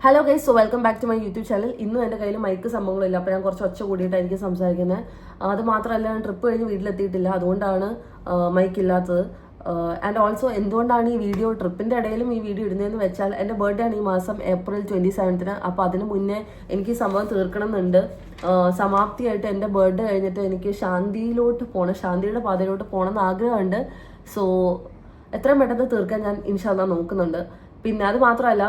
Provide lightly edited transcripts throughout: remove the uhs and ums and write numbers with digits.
Hello guys, so welcome back to my YouTube channel. ഇന്നും എൻ്റെ കയ്യിൽ മൈക്ക് സംഭവങ്ങളില്ല, അപ്പോൾ ഞാൻ കുറച്ച് ഒച്ച കൂടിയിട്ടായിരിക്കും സംസാരിക്കുന്നത്. അത് മാത്രമല്ല, ഞാൻ ട്രിപ്പ് കഴിഞ്ഞ് വീട്ടിലെത്തിയിട്ടില്ല, അതുകൊണ്ടാണ് മൈക്ക് ഇല്ലാത്തത്. ആൻഡ് ഓൾസോ എന്തുകൊണ്ടാണ് ഈ വീഡിയോ ട്രിപ്പിൻ്റെ ഇടയിലും ഈ വീഡിയോ ഇടുന്നതെന്ന് വെച്ചാൽ എൻ്റെ ബർത്ത്ഡേ ആണ് ഈ മാസം April 27th. അപ്പോൾ അതിന് മുന്നേ എനിക്ക് ഈ സംഭവം തീർക്കണം എന്നുണ്ട്. സമാപ്തിയായിട്ട് എൻ്റെ ബർത്ത്ഡേ കഴിഞ്ഞിട്ട് എനിക്ക് ശാന്തിയിലോട്ട് പോകണം, ശാന്തിയുടെ പാതയിലോട്ട് പോകണം എന്ന് ആഗ്രഹമുണ്ട്. സോ എത്രയും പെട്ടെന്ന് തീർക്കാൻ ഞാൻ ഇൻഷാല്ലാ നോക്കുന്നുണ്ട്. പിന്നെ അത് മാത്രമല്ല,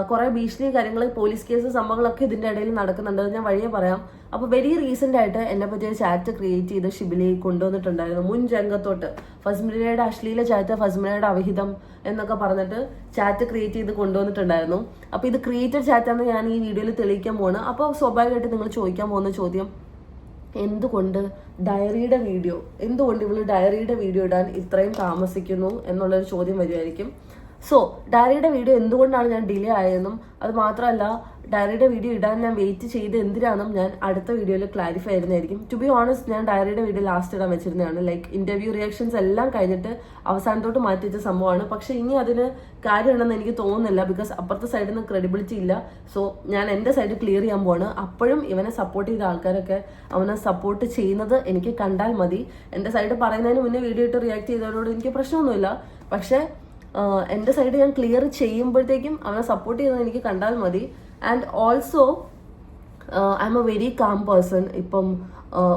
കുറേ ഭീഷണി കാര്യങ്ങൾ, പോലീസ് കേസ് സംഭവങ്ങളൊക്കെ ഇതിൻ്റെ ഇടയിൽ നടക്കുന്നുണ്ട്. ഞാൻ വഴിയെ പറയാം. അപ്പോൾ വെരി റീസെൻ്റ് ആയിട്ട് എന്നെ പറ്റി ഒരു ചാറ്റ് ക്രിയേറ്റ് ചെയ്ത് ഷിബിലി കൊണ്ടുവന്നിട്ടുണ്ടായിരുന്നു. മുൻ രംഗത്തോട്ട് ഫസ്മിലയുടെ അശ്ലീല ചാറ്റ്, ഫസ്മിലയുടെ അവിഹിതം എന്നൊക്കെ പറഞ്ഞിട്ട് ചാറ്റ് ക്രിയേറ്റ് ചെയ്ത് കൊണ്ടുവന്നിട്ടുണ്ടായിരുന്നു. അപ്പോൾ ഇത് ക്രിയേറ്റഡ് ചാറ്റാണെന്ന് ഞാൻ ഈ വീഡിയോയിൽ തെളിയിക്കാൻ പോവാണ്. അപ്പോൾ സ്വാഭാവികമായിട്ട് നിങ്ങൾ ചോദിക്കാൻ പോകുന്ന ചോദ്യം, എന്തുകൊണ്ട് ഡയറിയുടെ വീഡിയോ, എന്തുകൊണ്ട് ഇവള് ഡയറിയുടെ വീഡിയോ ഇടാൻ ഇത്രയും താമസിക്കുന്നു എന്നുള്ളൊരു ചോദ്യം വരുമായിരിക്കും. സോ ഡയറിയുടെ വീഡിയോ എന്തുകൊണ്ടാണ് ഞാൻ ഡിലേ ആയതെന്നും, അത് മാത്രമല്ല ഡയറിയുടെ വീഡിയോ ഇടാൻ ഞാൻ വെയിറ്റ് ചെയ്ത് എന്തിനാണെന്നും ഞാൻ അടുത്ത വീഡിയോയിൽ ക്ലാരിഫൈ ചെയ്യുന്നതായിരിക്കും. ടു ബി ഓണസ്റ്റ്, ഞാൻ ഡയറിയുടെ വീഡിയോ ലാസ്റ്റ് ഇടാൻ വെച്ചിരുന്നതാണ്. ലൈക്ക് ഇന്റർവ്യൂ റിയാക്ഷൻസ് എല്ലാം കഴിഞ്ഞിട്ട് അവസാനത്തോട്ട് മാറ്റി വെച്ച സംഭവമാണ്. പക്ഷെ ഇനി അതിന് കാര്യമുണ്ടെന്ന് എനിക്ക് തോന്നുന്നില്ല, ബിക്കോസ് അപ്പുറത്തെ സൈഡിൽ നിന്ന് ക്രെഡിബിലിറ്റി ഇല്ല. സോ ഞാൻ എൻ്റെ സൈഡ് ക്ലിയർ ചെയ്യാൻ പോവാണ്. അപ്പോഴും ഇവനെ സപ്പോർട്ട് ചെയ്ത ആൾക്കാരൊക്കെ അവനെ സപ്പോർട്ട് ചെയ്യുന്നത് എനിക്ക് കണ്ടാൽ മതി. എൻ്റെ സൈഡ് പറയുന്നതിന് മുന്നേ വീഡിയോ ഇട്ട് റിയാക്ട് ചെയ്തവരോട് എനിക്ക് പ്രശ്നമൊന്നുമില്ല. പക്ഷേ എൻ്റെ സൈഡ് ഞാൻ ക്ലിയർ ചെയ്യുമ്പോഴത്തേക്കും അവനെ സപ്പോർട്ട് ചെയ്യുന്നത് എനിക്ക് കണ്ടാൽ മതി. And also I M A very calm person. ഇപ്പം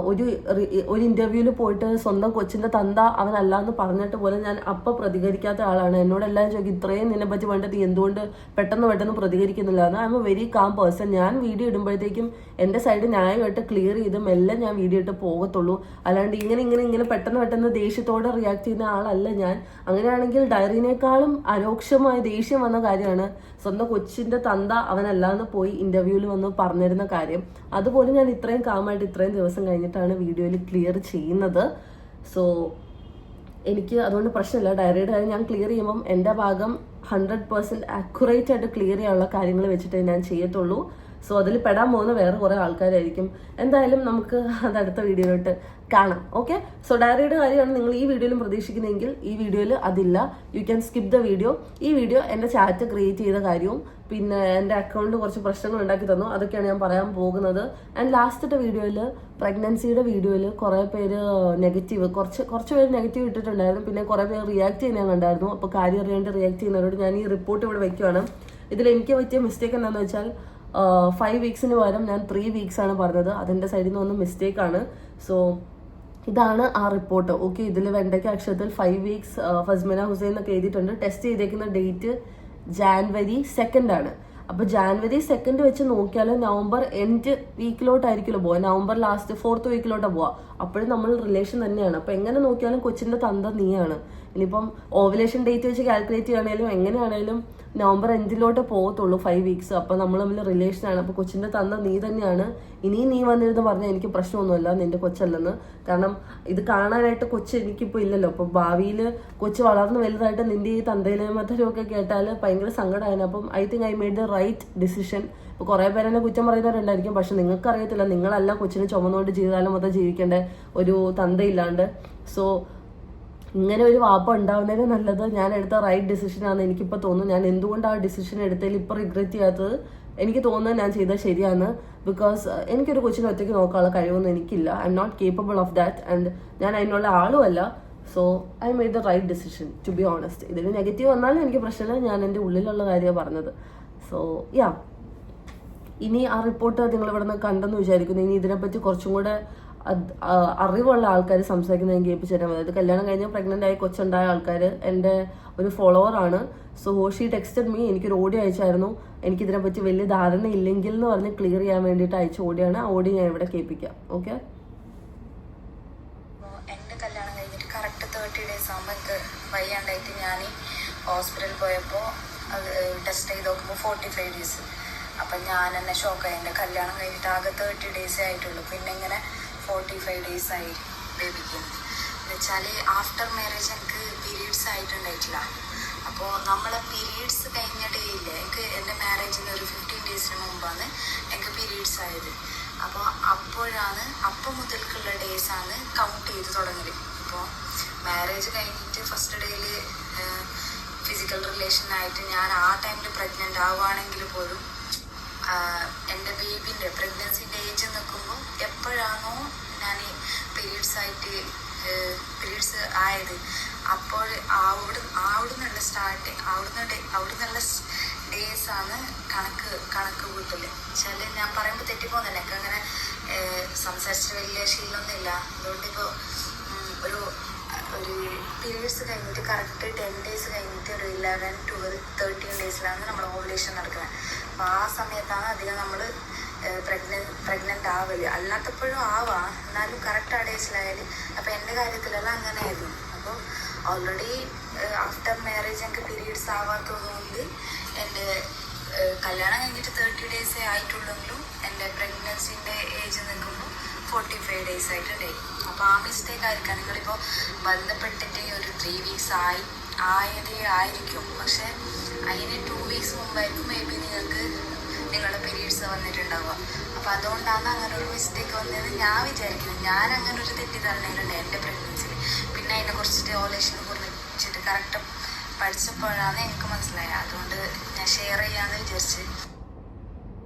ഒരു ഇന്റർവ്യൂവിൽ പോയിട്ട് സ്വന്തം കൊച്ചിന്റെ തന്ത അവനല്ല എന്ന് പറഞ്ഞിട്ട് പോലെ ഞാൻ അപ്പം പ്രതികരിക്കാത്ത ആളാണ്. എന്നോട് എല്ലാവരും ചോദിക്കും, ഇത്രയും നിന്നെ പറ്റി വേണ്ടത് എന്തുകൊണ്ട് പെട്ടെന്ന് പ്രതികരിക്കുന്നില്ല എന്ന്. I M A very calm person. ഞാൻ വീഡിയോ ഇടുമ്പോഴത്തേക്കും എൻ്റെ സൈഡ് ന്യായമായിട്ട് ക്ലിയർ ചെയ്തും എല്ലാം ഞാൻ വീഡിയോ ഇട്ട് പോകത്തുള്ളൂ. അല്ലാണ്ട് ഇങ്ങനെ പെട്ടെന്ന് ദേഷ്യത്തോടെ റിയാക്ട് ചെയ്യുന്ന ആളല്ല ഞാൻ. അങ്ങനെയാണെങ്കിൽ ഡയറിനേക്കാളും അരോക്ഷമായ ദേഷ്യം വന്ന കാര്യമാണ് സ്വന്തം കൊച്ചിന്റെ തന്ത അവനല്ല എന്ന് പോയി ഇന്റർവ്യൂവിൽ വന്ന് പറഞ്ഞിരുന്ന കാര്യം. അതുപോലെ ഞാൻ ഇത്രയും കാമായിട്ട് ഇത്രയും ദിവസം കഴിഞ്ഞിട്ടാണ് വീഡിയോയിൽ ക്ലിയർ ചെയ്യുന്നത്. സോ എനിക്ക് അതുകൊണ്ട് പ്രശ്നമില്ല. ഡയറിയുടെ കാര്യം ഞാൻ ക്ലിയർ ചെയ്യുമ്പം എൻ്റെ ഭാഗം 100% അക്യുറേറ്റ് ആയിട്ട് ക്ലിയർ ചെയ്യാനുള്ള കാര്യങ്ങൾ വെച്ചിട്ടേ ഞാൻ ചെയ്യത്തുള്ളൂ. സോ അതിൽ പെടാൻ പോകുന്ന വേറെ കുറേ ആൾക്കാരായിരിക്കും. എന്തായാലും നമുക്ക് അത് അടുത്ത വീഡിയോയിലോട്ട് കാണാം. ഓക്കെ, സോ ഡയറിയുടെ കാര്യമാണ് നിങ്ങൾ ഈ വീഡിയോയിലും പ്രതീക്ഷിക്കുന്നതെങ്കിൽ ഈ വീഡിയോയിൽ അതില്ല. You can skip the video. ഈ വീഡിയോ എൻ്റെ ചാറ്റ് ക്രിയേറ്റ് ചെയ്ത കാര്യവും പിന്നെ എൻ്റെ അക്കൗണ്ട് കുറച്ച് പ്രശ്നങ്ങൾ ഉണ്ടാക്കി തന്നു, അതൊക്കെയാണ് ഞാൻ പറയാൻ പോകുന്നത്. ആൻഡ് ലാസ്റ്റത്തെ വീഡിയോയിൽ, പ്രഗ്നൻസിയുടെ വീഡിയോയിൽ കുറേ പേര് നെഗറ്റീവ്, കുറച്ച് പേര് നെഗറ്റീവ് ഇട്ടിട്ടുണ്ടായിരുന്നു. പിന്നെ കുറേ പേര് റിയാക്ട് ചെയ്യാൻ ഞാൻ കണ്ടായിരുന്നു. അപ്പോൾ കാര്യം അറിയാണ്ട് റിയാക്ട് ചെയ്യുന്നവരോട് ഞാൻ ഈ റിപ്പോർട്ട് ഇവിടെ വയ്ക്കുവാണ്. ഇതിൽ എനിക്ക് പറ്റിയ മിസ്റ്റേക്ക് എന്താണെന്ന് വെച്ചാൽ 5 വീക്സിന് പകരം ഞാൻ 3 വീക്സ് ആണ് പറഞ്ഞത്. അതിൻ്റെ സൈഡിൽ നിന്ന് ഒന്നും മിസ്റ്റേക്കാണ്. സോ ഇതാണ് ആ റിപ്പോർട്ട്. ഓക്കെ, ഇതിൽ വെണ്ടയ്ക്ക് അക്ഷരത്തിൽ 5 വീക്സ് ഫസ്മിന ഹുസൈൻ എന്നൊക്കെ എഴുതിയിട്ടുണ്ട്. ടെസ്റ്റ് ചെയ്തേക്കുന്ന ഡേറ്റ് January 2 ആണ്. അപ്പോൾ January 2 വെച്ച് നോക്കിയാൽ നവംബർ എൻഡ് വീക്കിലോട്ടായിരിക്കുമല്ലോ പോവാ, നവംബർ ലാസ്റ്റ് 4th വീക്കിലോട്ടാണ് പോവാ. അപ്പോഴും നമ്മൾ റിലേഷൻ തന്നെയാണ്. അപ്പോൾ എങ്ങനെ നോക്കിയാലും കൊച്ചിൻ്റെ തന്ത നീയാണ്. ഇനിയിപ്പം ഓവുലേഷൻ ഡേറ്റ് വെച്ച് കാൽക്കുലേറ്റ് ചെയ്യുകയാണെങ്കിലും എങ്ങനെയാണെങ്കിലും നവംബർ എൻഡിലോട്ട് പോകത്തുള്ളൂ 5 വീക്സ്. അപ്പോൾ നമ്മൾ തമ്മിൽ റിലേഷനാണ്. അപ്പോൾ കൊച്ചിൻ്റെ തന്ത നീ തന്നെയാണ്. ഇനിയും നീ വന്നിരുന്ന് പറഞ്ഞാൽ എനിക്ക് പ്രശ്നമൊന്നുമില്ല, നിന്റെ കൊച്ചല്ലെന്ന്. കാരണം ഇത് കാണാനായിട്ട് കൊച്ച് എനിക്കിപ്പോൾ ഇല്ലല്ലോ. അപ്പോൾ ഭാവിയിൽ കൊച്ച് വളർന്ന് വലുതായിട്ട് നിന്റെ ഈ തന്തയിലെ മറ്റൊക്കെ കേട്ടാൽ ഭയങ്കര സങ്കടമായിരുന്നു. അപ്പം I think I made the right decision. ഇപ്പോൾ കുറേ പേരെന്നെ കുറ്റം പറയുന്നവരുണ്ടായിരിക്കും, പക്ഷെ നിങ്ങൾക്ക് അറിയത്തില്ല, നിങ്ങളല്ല കൊച്ചിനെ ചുമന്നുകൊണ്ട് ജീവിതകാലം മൊത്തം ജീവിക്കേണ്ട ഒരു തന്തയില്ലാണ്ട്. സോ ഇങ്ങനെ ഒരു വാപ്പ ഉണ്ടാവുന്നതിന് നല്ലത് ഞാൻ എടുത്ത റൈറ്റ് ഡിസിഷനാണെന്ന് എനിക്കിപ്പോൾ തോന്നുന്നു. ഞാൻ എന്തുകൊണ്ട് ആ ഡിസിഷൻ എടുത്തതിൽ ഇപ്പോൾ റിഗ്രറ്റ് ചെയ്യാത്തത് എനിക്ക് തോന്നുന്നത് ഞാൻ ചെയ്തത് ശരിയാണ്. ബിക്കോസ് എനിക്കൊരു കൊച്ചിനെ ഒറ്റയ്ക്ക് നോക്കാനുള്ള കഴിവൊന്നും എനിക്കില്ല. I am not capable of that. And ഞാൻ അതിനുള്ള ആളുമല്ല. So I made the right decision, to be honest. ഇതിൽ നെഗറ്റീവ് വന്നാലും എനിക്ക് പ്രശ്നമില്ല, ഞാൻ എൻ്റെ ഉള്ളിലുള്ള കാര്യമാണ് പറഞ്ഞത്. സോ യാ, ഇനി ആ റിപ്പോർട്ട് നിങ്ങൾ ഇവിടെ നിന്ന് കണ്ടെന്ന് വിചാരിക്കുന്നു. ഇനി ഇതിനെപ്പറ്റി കുറച്ചും കൂടെ അറിവുള്ള ആൾക്കാർ സംസാരിക്കുന്നത് ഞാൻ കേൾപ്പിച്ചു തരാൻ മതി. കല്യാണം കഴിഞ്ഞ് പ്രഗ്നൻ്റ് ആയി കൊച്ചുണ്ടായ ആൾക്കാർ എൻ്റെ ഒരു ഫോളോവറാണ്. സോ ഷീ ടെക്സ്റ്റഡ് മീ, എനിക്കൊരു ഓഡിയോ അയച്ചായിരുന്നു. എനിക്കിതിനെപ്പറ്റി വലിയ ധാരണ ഇല്ലെങ്കിൽ എന്ന് പറഞ്ഞ് ക്ലിയർ ചെയ്യാൻ വേണ്ടിയിട്ട് അയച്ച ഓഡിയോയാണ്. ആ ഓഡിയോ ഞാൻ ഇവിടെ കേൾപ്പിക്കാം. ഓക്കെ, എൻ്റെ കല്യാണം കഴിഞ്ഞിട്ട് കറക്റ്റ് 30 days ആകുമ്പോൾ എനിക്ക് വയ്യാണ്ടായിട്ട് ഞാൻ ഹോസ്പിറ്റലിൽ പോയപ്പോൾ അത് ടെസ്റ്റ് ചെയ്ത് നോക്കുമ്പോൾ 45 days. അപ്പം ഞാൻ എന്നെ ഷോക്കായി. എൻ്റെ കല്യാണം കഴിഞ്ഞിട്ട് ആകെ 30 days ആയിട്ടുള്ളൂ, പിന്നെ ഇങ്ങനെ 45 days ആയി ബേബിക്ക്. എന്നുവെച്ചാൽ ആഫ്റ്റർ മാരേജ് എനിക്ക് പീരീഡ്സ് ആയിട്ടുണ്ടായിട്ടില്ല. അപ്പോൾ നമ്മളെ പീരീഡ്സ് കഴിഞ്ഞ ഡേയില്ലേ, എനിക്ക് എൻ്റെ മാരേജിന് ഒരു 15 days മുമ്പാണ് എനിക്ക് പീരീഡ്സ് ആയത്. അപ്പോൾ അപ്പം മുതൽക്കുള്ള ഡേയ്സാണ് കൗണ്ട് ചെയ്ത് തുടങ്ങിയത്. അപ്പോൾ മാരേജ് കഴിഞ്ഞിട്ട് ഫസ്റ്റ് ഡേയിൽ ഫിസിക്കൽ റിലേഷനായിട്ട് ഞാൻ ആ ടൈമിൽ പ്രഗ്നൻ്റ് ആവുകയാണെങ്കിൽ പോലും എൻ്റെ ബേബിൻ്റെ പ്രഗ്നൻസിൻ്റെ ഏജ് നിൽക്കുമ്പോൾ എപ്പോഴാണോ ഞാൻ പീരീഡ്സ് ആയത് അപ്പോൾ അവിടുന്നുള്ള അവിടുന്നുള്ള ഡേയ്സാണ് കണക്ക് കൂട്ടല്. ചില ഞാൻ പറയുമ്പോൾ തെറ്റിപ്പോകുന്നില്ല, എനിക്ക് അങ്ങനെ സംസാരിച്ചിട്ട് വലിയ ശീലമൊന്നുമില്ല. അതുകൊണ്ട് ഇപ്പോൾ ഒരു പീരീഡ്സ് കഴിഞ്ഞിട്ട് കറക്റ്റ് 10 days കഴിഞ്ഞിട്ട് ഒരു 11, 12, 13 daysലാണ് നമ്മൾ ഓവുലേഷൻ നടക്കുന്നത്. അപ്പോൾ ആ സമയത്താണ് അധികം നമ്മൾ പ്രഗ്നൻ്റ് ആവല്. അല്ലാത്തപ്പോഴും ആവാം, എന്നാലും കറക്റ്റ് ആ ഡേയ്സിലായാലും. അപ്പോൾ എൻ്റെ കാര്യത്തിലെല്ലാം അങ്ങനെ ആയിരുന്നു. അപ്പോൾ ഓൾറെഡി ആഫ്റ്റർ മാരേജ് എനിക്ക് പീരീഡ്സ് ആവാത്തതുകൊണ്ട് എൻ്റെ കല്യാണം കഴിഞ്ഞിട്ട് 30 days ആയിട്ടുള്ളെങ്കിലും എൻ്റെ പ്രഗ്നൻസിൻ്റെ ഏജ് നിൽക്കുമ്പോൾ 45 days ആയിട്ടുണ്ടായി. അപ്പോൾ ആ മിസ്റ്റേക്ക് ആയിരിക്കാം. നിങ്ങളിപ്പോൾ ബന്ധപ്പെട്ടിട്ട് ഒരു 3 weeks ആയതേ ആയിരിക്കും, പക്ഷെ അതിന് 2 weeks മുമ്പായിരിക്കും മേ ബി നിങ്ങളുടെ പീരീഡ്സ് വന്നിട്ടുണ്ടാവുക. അപ്പോൾ അതുകൊണ്ടാണ് അങ്ങനെ ഒരു മിസ്റ്റേക്ക് വന്നതെന്ന് ഞാൻ വിചാരിക്കുന്നത്. ഞാൻ അങ്ങനെ ഒരു തെറ്റിദ്ധാരണയിലുണ്ട് എൻ്റെ പ്രഗ്നൻസിയിൽ. പിന്നെ അതിനെ കുറിച്ചിട്ട് ഓവുലേഷനെ കുറിച്ചിട്ട് കറക്റ്റ് പഠിച്ചപ്പോഴാണ് എനിക്ക് മനസ്സിലായത്. അതുകൊണ്ട് ഞാൻ ഷെയർ ചെയ്യാമെന്ന് വിചാരിച്ച്.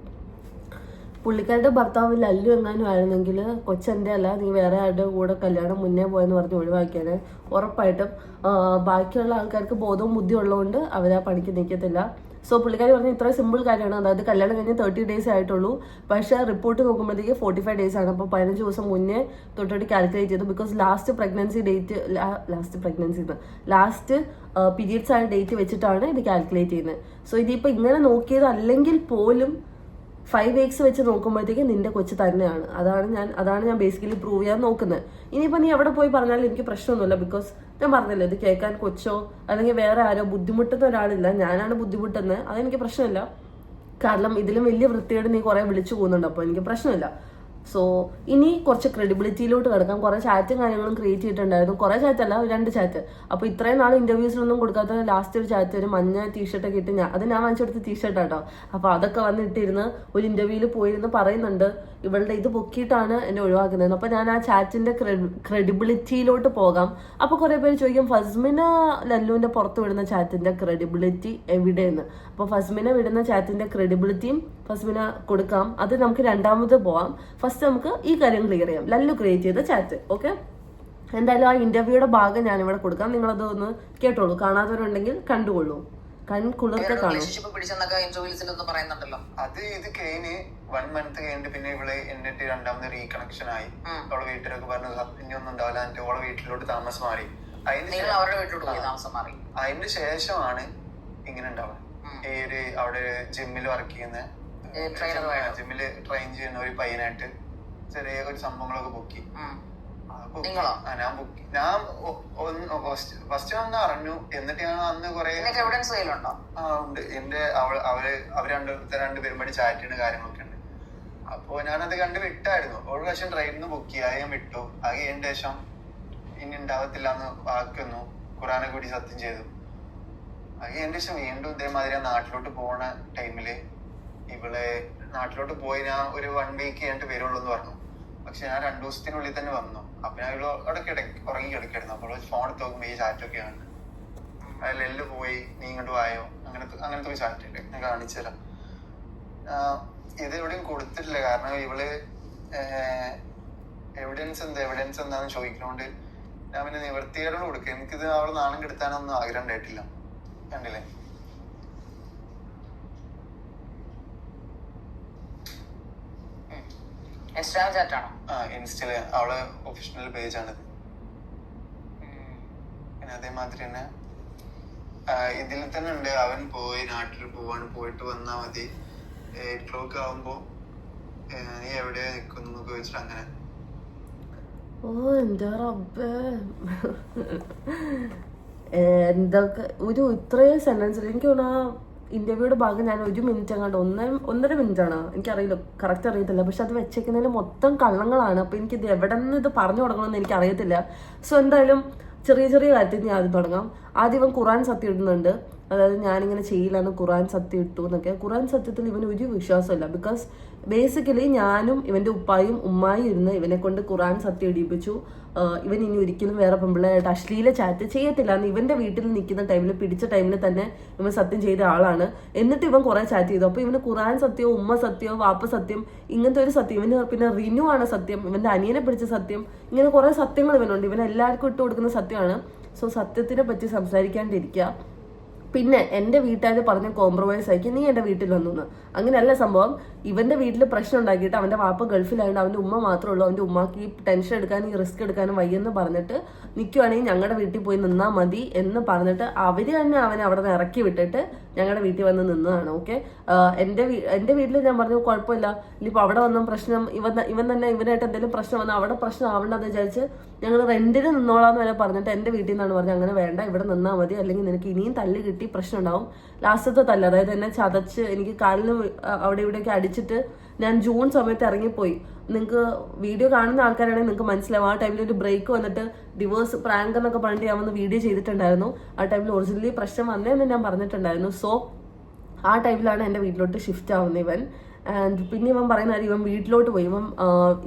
പുള്ളിക്കാരുടെ ഭർത്താവ് ലല്ലു എങ്ങാനും ആയിരുന്നെങ്കിൽ കൊച്ചെൻ്റെ അല്ല, നീ വേറെ ആരുടെ കൂടെ കല്യാണം മുന്നേ പോയെന്ന് പറഞ്ഞ് ഒഴിവാക്കിയാണ്. ഉറപ്പായിട്ടും ബാക്കിയുള്ള ആൾക്കാർക്ക് ബോധവും ബുദ്ധിയും ഉള്ളതുകൊണ്ട് അവരാ പണിക്ക് നിൽക്കത്തില്ല. സോ പുള്ളിക്കാരി പറഞ്ഞ ഇത്ര സിമ്പിൾ കാര്യമാണ്. അതായത് കല്യാണം കഴിഞ്ഞ് 30 days ആയിട്ടുള്ളൂ, പക്ഷേ റിപ്പോർട്ട് നോക്കുമ്പോഴത്തേക്ക് 45 days ആണ്. അപ്പോൾ 15 ദിവസം മുന്നേ തൊട്ടിട്ട് കാൽക്കുലേറ്റ് ചെയ്തു. ബിക്കോസ് ലാസ്റ്റ് പീരിയഡ്സ് ആയ ഡേറ്റ് വെച്ചിട്ടാണ് ഇത് കാൽക്കുലേറ്റ് ചെയ്യുന്നത്. സോ ഇതിപ്പോൾ ഇങ്ങനെ നോക്കിയത് അല്ലെങ്കിൽ പോലും 5 weeks വെച്ച് നോക്കുമ്പോഴത്തേക്ക് നിന്റെ കൊച്ചു തന്നെയാണ്. അതാണ് ഞാൻ ബേസിക്കലി പ്രൂവ് ചെയ്യാൻ നോക്കുന്നത്. ഇനിയിപ്പോൾ നീ എവിടെ പോയി പറഞ്ഞാലും എനിക്ക് പ്രശ്നമൊന്നുമില്ല. ബിക്കോസ് ഞാൻ പറഞ്ഞല്ലോ, ഇത് കേൾക്കാൻ കൊച്ചോ അല്ലെങ്കിൽ വേറെ ആരോ ബുദ്ധിമുട്ടുന്ന ഒരാളില്ല, ഞാനാണ് ബുദ്ധിമുട്ടുന്നത്. അതെനിക്ക് പ്രശ്നമില്ല. കാരണം ഇതിലും വലിയ വൃത്തിയോട് നീ കുറെ വിളിച്ചു പോകുന്നുണ്ട്, അപ്പോൾ എനിക്ക് പ്രശ്നമില്ല. സോ ഇനി കുറച്ച് ക്രെഡിബിലിറ്റിയിലോട്ട് കിടക്കാം. കുറേ ചാറ്റും കാര്യങ്ങളും ക്രിയേറ്റ് ചെയ്തിട്ടുണ്ടായിരുന്നു. കുറേ ചാറ്റല്ല, 2 ചാറ്റ്. അപ്പോൾ ഇത്രയും നാൾ ഇന്റർവ്യൂസിലൊന്നും കൊടുക്കാത്ത ലാസ്റ്റ് ഒരു ചാറ്റ്, ഒരു മഞ്ഞ ടീഷർട്ടൊക്കെ ഇട്ട് ഞാൻ വാങ്ങിച്ചെടുത്ത ടീഷർട്ടാട്ടോ. അപ്പോൾ അതൊക്കെ വന്നിട്ടിരുന്ന് ഒരു ഇന്റർവ്യൂവിൽ പോയിരുന്ന് പറയുന്നുണ്ട് ഇവളുടെ ഇത് പൊക്കിയിട്ടാണ് എന്നെ ഒഴിവാക്കുന്നത്. അപ്പോൾ ഞാൻ ആ ചാറ്റിന്റെ ക്രെഡിബിലിറ്റിയിലോട്ട് പോകാം. അപ്പോൾ കുറേ പേര് ചോദിക്കും ഫസ്മിന ലല്ലുവിന്റെ പുറത്ത് വിടുന്ന ചാറ്റിന്റെ ക്രെഡിബിലിറ്റി എവിടെയെന്ന്. അപ്പോൾ ഫസ്മിന വിടുന്ന ചാറ്റിന്റെ ക്രെഡിബിലിറ്റിയും ഫസ്മിന കൊടുക്കാം. അത് നമുക്ക് രണ്ടാമത് പോവാം. ഫസ്റ്റ് നമുക്ക് ഈ കാര്യം ക്ലിയർ ചെയ്യാം, ലല്ലു ക്രിയേറ്റ് ചെയ്ത ചാറ്റ്. ഓക്കെ, എന്തായാലും ആ ഇന്റർവ്യൂയുടെ ഭാഗം ഞാനിവിടെ കൊടുക്കാം. നിങ്ങളത് ഒന്ന് കേട്ടോളൂ. കാണാത്തവരുണ്ടെങ്കിൽ കണ്ടുകൊള്ളൂ, കൺകുളിർക്കെ കാണും. അത് ഇത് കഴിഞ്ഞ് 1 month കഴിഞ്ഞിട്ട് പിന്നെ ഇവള് എന്നിട്ട് രണ്ടാമത് റീകണക്ഷൻ ആയി. അവളെ വീട്ടിലൊക്കെ പറഞ്ഞു ഇനിയൊന്നും ഉണ്ടാവില്ല, എന്നിട്ട് അവളെ വീട്ടിലോട്ട് താമസം മാറി. അതിന് ശേഷമാണ് ഇങ്ങനെ ഉണ്ടാവുന്നത്. ഈ ഒരു അവിടെ ജിമ്മിൽ വർക്ക് ചെയ്യുന്ന ജിമ്മില് ട്രെയിൻ ചെയ്യുന്ന ഒരു പയ്യനായിട്ട് ചെറിയ ഒരു സംഭവങ്ങളൊക്കെ പൊക്കി. ഞാൻ ഫസ്റ്റ് ഒന്ന് അറിഞ്ഞു. എന്നിട്ട് ഞാൻ അന്ന് കൊറേ ഉണ്ട് എന്റെ അവര് രണ്ടുപേരും പടി ചാറ്റ് ചെയ്യുന്ന കാര്യങ്ങളൊക്കെ ഉണ്ട്. അപ്പൊ ഞാനത് കണ്ട് വിട്ടായിരുന്നു. ഒരു പ്രാവശ്യം ട്രെയിനിന്ന് ബുക്ക് അത് ഞാൻ വിട്ടു. അത് കഴിഞ്ഞ ശേഷം ഇനി ഉണ്ടാവത്തില്ല എന്ന് വാക്കുന്നു ഖുറാനെ കൂടി സത്യം ചെയ്തു. അത് കഴിഞ്ഞ ശേഷം വീണ്ടും ഇതേമാതിരി നാട്ടിലോട്ട് പോണ ടൈമില് ഇവളെ നാട്ടിലോട്ട് പോയി ഞാൻ ഒരു 1 week കഴിഞ്ഞിട്ട് വരുള്ളൂ എന്ന് പറഞ്ഞു. പക്ഷെ ഞാൻ 2 ദിവസത്തിനുള്ളിൽ തന്നെ വന്നു. അപ്പൊ ഞാൻ ഇവിടെ ഉറങ്ങി കിടക്കായിരുന്നു. അപ്പോൾ ഫോൺ എടുത്ത് നോക്കുമ്പോ ഈ ചാറ്റൊക്കെയാണ്. അതിലെല്ല് പോയി നീ ഇങ്ങോട്ട് വായോ അങ്ങനത്തെ ഒരു ചാറ്റ് ഉണ്ട്, ഞാൻ കാണിച്ചു തരാം. ഇത് എവിടെയും കൊടുത്തിട്ടില്ല, കാരണം ഇവള് എവിഡൻസ് എന്താന്ന് ചോദിക്കുന്നോണ്ട് ഞാൻ പിന്നെ നിവൃത്തിയോട് കൊടുക്കുക. എനിക്കിത് അവളെ നാണം കെടുത്താനൊന്നും ആഗ്രഹം ഉണ്ടായിട്ടില്ല. കണ്ടില്ലേ, ഇൻസ്റ്റയില് അവളെ ഒഫീഷ്യൽ പേജ് ആണിത്. പിന്നെ അതേമാതിരി തന്നെ ഇതിൽ തന്നെ ഉണ്ട് അവൻ പോയി നാട്ടിൽ പോവാണ്, പോയിട്ട് വന്നാ മതി 8 o'clock ആവുമ്പോ നീ എവിടെയാ നിക്കുന്നു ചോദിച്ചിട്ട് അങ്ങനെ. ഓ എന്താ റബ്ബേ, എന്തൊക്കെ ഒരു ഇത്രയും സെന്റൻസ്. എനിക്ക് തോന്നുന്നു ഇന്റർവ്യൂയുടെ ഭാഗം ഞാൻ 1 minute അങ്ങാണ്ട് 1.5 minute ആണ്, എനിക്കറിയില്ല, കറക്റ്റ് അറിയത്തില്ല. പക്ഷെ അത് വെച്ചേക്കുന്നതിൽ മൊത്തം കള്ളങ്ങളാണ്. അപ്പോൾ എനിക്കിത് എവിടെ നിന്ന് ഇത് പറഞ്ഞു തുടങ്ങണമെന്ന് എനിക്ക് അറിയത്തില്ല. സോ എന്തായാലും ചെറിയ കാര്യത്തിൽ ഞാൻ ആദ്യം തുടങ്ങാം. ആദ്യം ഇവൻ ഖുറാൻ സത്യം ഇടുന്നുണ്ട്. അതായത് ഞാനിങ്ങനെ ചെയ്യില്ലെന്ന് ഖുറാൻ സത്യം ഇട്ടു എന്നൊക്കെ. ഖുറാൻ സത്യത്തിൽ ഇവന് ഒരു വിശ്വാസമില്ല. ബിക്കോസ് ബേസിക്കലി ഞാനും ഇവൻ്റെ ഉപ്പായും ഉമ്മായും ഇരുന്ന് ഇവനെ കൊണ്ട് ഖുറാൻ സത്യം ഇടിപ്പിച്ചു. ഇവൻ ഇനി ഒരിക്കലും വേറെ പെമ്പിള്ളേരായിട്ട് അശ്ലീല ചാറ്റ് ചെയ്യത്തില്ല എന്ന് ഇവന്റെ വീട്ടിൽ നിൽക്കുന്ന ടൈമിൽ, പിടിച്ച ടൈമിൽ തന്നെ ഇവൻ സത്യം ചെയ്ത ആളാണ്. എന്നിട്ട് ഇവൻ കുറെ ചാറ്റ് ചെയ്തു. അപ്പൊ ഇവന് ഖുറാൻ സത്യമോ ഉമ്മ സത്യമോ വാപ്പ സത്യം ഇങ്ങനത്തെ ഒരു സത്യം, ഇവന് പിന്നെ റിനു ആണ് സത്യം, ഇവന്റെ അനിയനെ പിടിച്ച സത്യം, ഇങ്ങനെ കുറെ സത്യങ്ങൾ ഇവനുണ്ട്. ഇവൻ എല്ലാവർക്കും ഇട്ട് കൊടുക്കുന്ന സത്യമാണ്. സോ സത്യത്തിനെ പറ്റി സംസാരിക്കാണ്ടിരിക്കുക. പിന്നെ എൻ്റെ വീട്ടുകാർ പറഞ്ഞ് കോംപ്രമൈസ് ആക്കി നീ എൻ്റെ വീട്ടിൽ വന്നു. അങ്ങനെയല്ല സംഭവം. ഇവന്റെ വീട്ടിൽ പ്രശ്നം ഉണ്ടാക്കിയിട്ട് അവന്റെ വാപ്പ ഗൾഫിലായതുകൊണ്ട് അവന്റെ ഉമ്മ മാത്രമേ ഉള്ളൂ. അവന്റെ ഉമ്മാക്ക് ഈ ടെൻഷൻ എടുക്കാനും ഈ റിസ്ക് എടുക്കാനും വയ്യെന്ന് പറഞ്ഞിട്ട് നിൽക്കുവാണെങ്കിൽ ഞങ്ങളുടെ വീട്ടിൽ പോയി നിന്നാൽ മതി എന്ന് പറഞ്ഞിട്ട് അവര് തന്നെ അവനെ അവിടെ നിന്ന് ഇറക്കി വിട്ടിട്ട് ഞങ്ങളുടെ വീട്ടിൽ വന്ന് നിന്നതാണ്. ഓക്കെ, എൻ്റെ വീട്ടിൽ ഞാൻ പറഞ്ഞു കുഴപ്പമില്ല, ഇനിയിപ്പോൾ അവിടെ വന്ന പ്രശ്നം ഇവൻ തന്നെ ഇവനായിട്ട് എന്തെങ്കിലും പ്രശ്നം വന്നാൽ അവിടെ പ്രശ്നം ആവണ്ടെന്ന് വിചാരിച്ച് ഞങ്ങൾ റെന്റിന് നിന്നോളാന്ന് വരെ പറഞ്ഞിട്ട് എൻ്റെ വീട്ടിൽ നിന്നാണ് പറഞ്ഞത് അങ്ങനെ വേണ്ട, ഇവിടെ നിന്നാൽ മതി, അല്ലെങ്കിൽ നിനക്ക് ഇനിയും തല്ല് കിട്ടി പ്രശ്നം ഉണ്ടാവും. ലാസ്റ്റത്തെ തല്ല്, അതായത് എന്നെ ചതച്ച് എനിക്ക് കാലിന് അവിടെ ഇവിടെയൊക്കെ അടിച്ചിട്ട് ഞാൻ ജൂൺ സമയത്ത് ഇറങ്ങിപ്പോയി. നിങ്ങൾക്ക് വീഡിയോ കാണുന്ന ആൾക്കാരാണെങ്കിൽ നിങ്ങൾക്ക് മനസ്സിലാവും. ആ ടൈമിൽ ഒരു ബ്രേക്ക് വന്നിട്ട് ഡിവോഴ്സ് പ്രാങ്ക് എന്നൊക്കെ പറഞ്ഞിട്ട് ഞാൻ വന്ന് വീഡിയോ ചെയ്തിട്ടുണ്ടായിരുന്നു. ആ ടൈമിൽ ഒറിജിനലി പ്രശ്നം വന്നതെന്ന് ഞാൻ പറഞ്ഞിട്ടുണ്ടായിരുന്നു. സോ ആ ടൈമിലാണ് എൻ്റെ വീട്ടിലോട്ട് ഷിഫ്റ്റ് ആവുന്നത് ഇവൻ. ആൻഡ് പിന്നെ ഇവൻ പറയുന്ന കാര്യം ഇവൻ വീട്ടിലോട്ട് പോയി.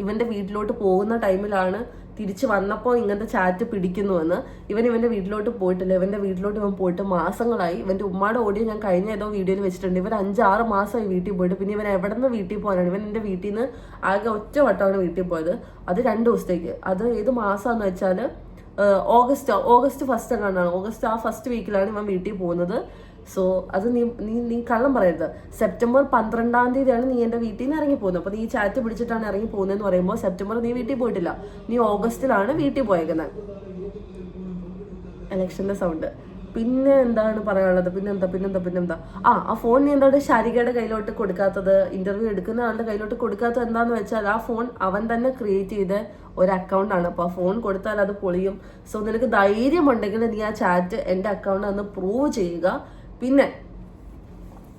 ഇവൻ്റെ വീട്ടിലോട്ട് പോകുന്ന ടൈമിലാണ് തിരിച്ച് വന്നപ്പോൾ ഇങ്ങനത്തെ ചാറ്റ് പിടിക്കുന്നുവെന്ന്. ഇവൻ്റെ വീട്ടിലോട്ട് പോയിട്ടില്ല. ഇവൻ്റെ വീട്ടിലോട്ട് ഇവൻ പോയിട്ട് മാസങ്ങളായി. ഇവൻ്റെ ഉമ്മയുടെ ഓഡിയോ ഞാൻ കഴിഞ്ഞ ഏതോ വീഡിയോയിൽ വെച്ചിട്ടുണ്ട്. ഇവൻ 5-6 മാസമായി വീട്ടിൽ പോയിട്ട്. പിന്നെ ഇവൻ എവിടെ നിന്ന് വീട്ടിൽ പോകാനാണ്? ഇവൻ എൻ്റെ വീട്ടിൽ നിന്ന് ആകെ ഒറ്റ വട്ടമാണ് വീട്ടിൽ പോയത്. അത് 2 ദിവസത്തേക്ക്. അത് ഏത് മാസമാണെന്ന് വെച്ചാൽ ഓഗസ്റ്റ് 1 എങ്ങാണ്ടാണ്. ഓഗസ്റ്റ് ആ ഫസ്റ്റ് വീക്കിലാണ് ഇവൻ വീട്ടിൽ പോകുന്നത്. സോ അത് നീ കള്ളം പറയരുത്. സെപ്റ്റംബർ 12-ാം തീയതിയാണ് നീ എൻ്റെ വീട്ടിൽ നിന്ന് ഇറങ്ങി പോകുന്നത്. അപ്പോൾ നീ ചാറ്റ് പിടിച്ചിട്ടാണ് ഇറങ്ങി പോകുന്നതെന്ന് പറയുമ്പോൾ സെപ്റ്റംബർ നീ വീട്ടിൽ പോയിട്ടില്ല, നീ ഓഗസ്റ്റിലാണ് വീട്ടിൽ പോയേക്കുന്നത്. ഇലക്ഷൻ്റെ സൗണ്ട്. പിന്നെ എന്താണ് പറയാനുള്ളത്? പിന്നെന്താ ആ ഫോൺ നീ എന്താണ് ശാരികയുടെ കയ്യിലോട്ട് കൊടുക്കാത്തത്? ഇന്റർവ്യൂ എടുക്കുന്ന ആളുടെ കയ്യിലോട്ട് കൊടുക്കാത്തത് എന്താന്ന് വെച്ചാൽ ആ ഫോൺ അവൻ തന്നെ ക്രിയേറ്റ് ചെയ്ത ഒരു അക്കൗണ്ടാണ്. അപ്പോൾ ആ ഫോൺ കൊടുത്താൽ അത് പൊളിയും. സോ നിനക്ക് ധൈര്യമുണ്ടെങ്കിൽ നീ ആ ചാറ്റ് എൻ്റെ അക്കൗണ്ട് ഒന്ന് പ്രൂവ് ചെയ്യുക. പിന്നെ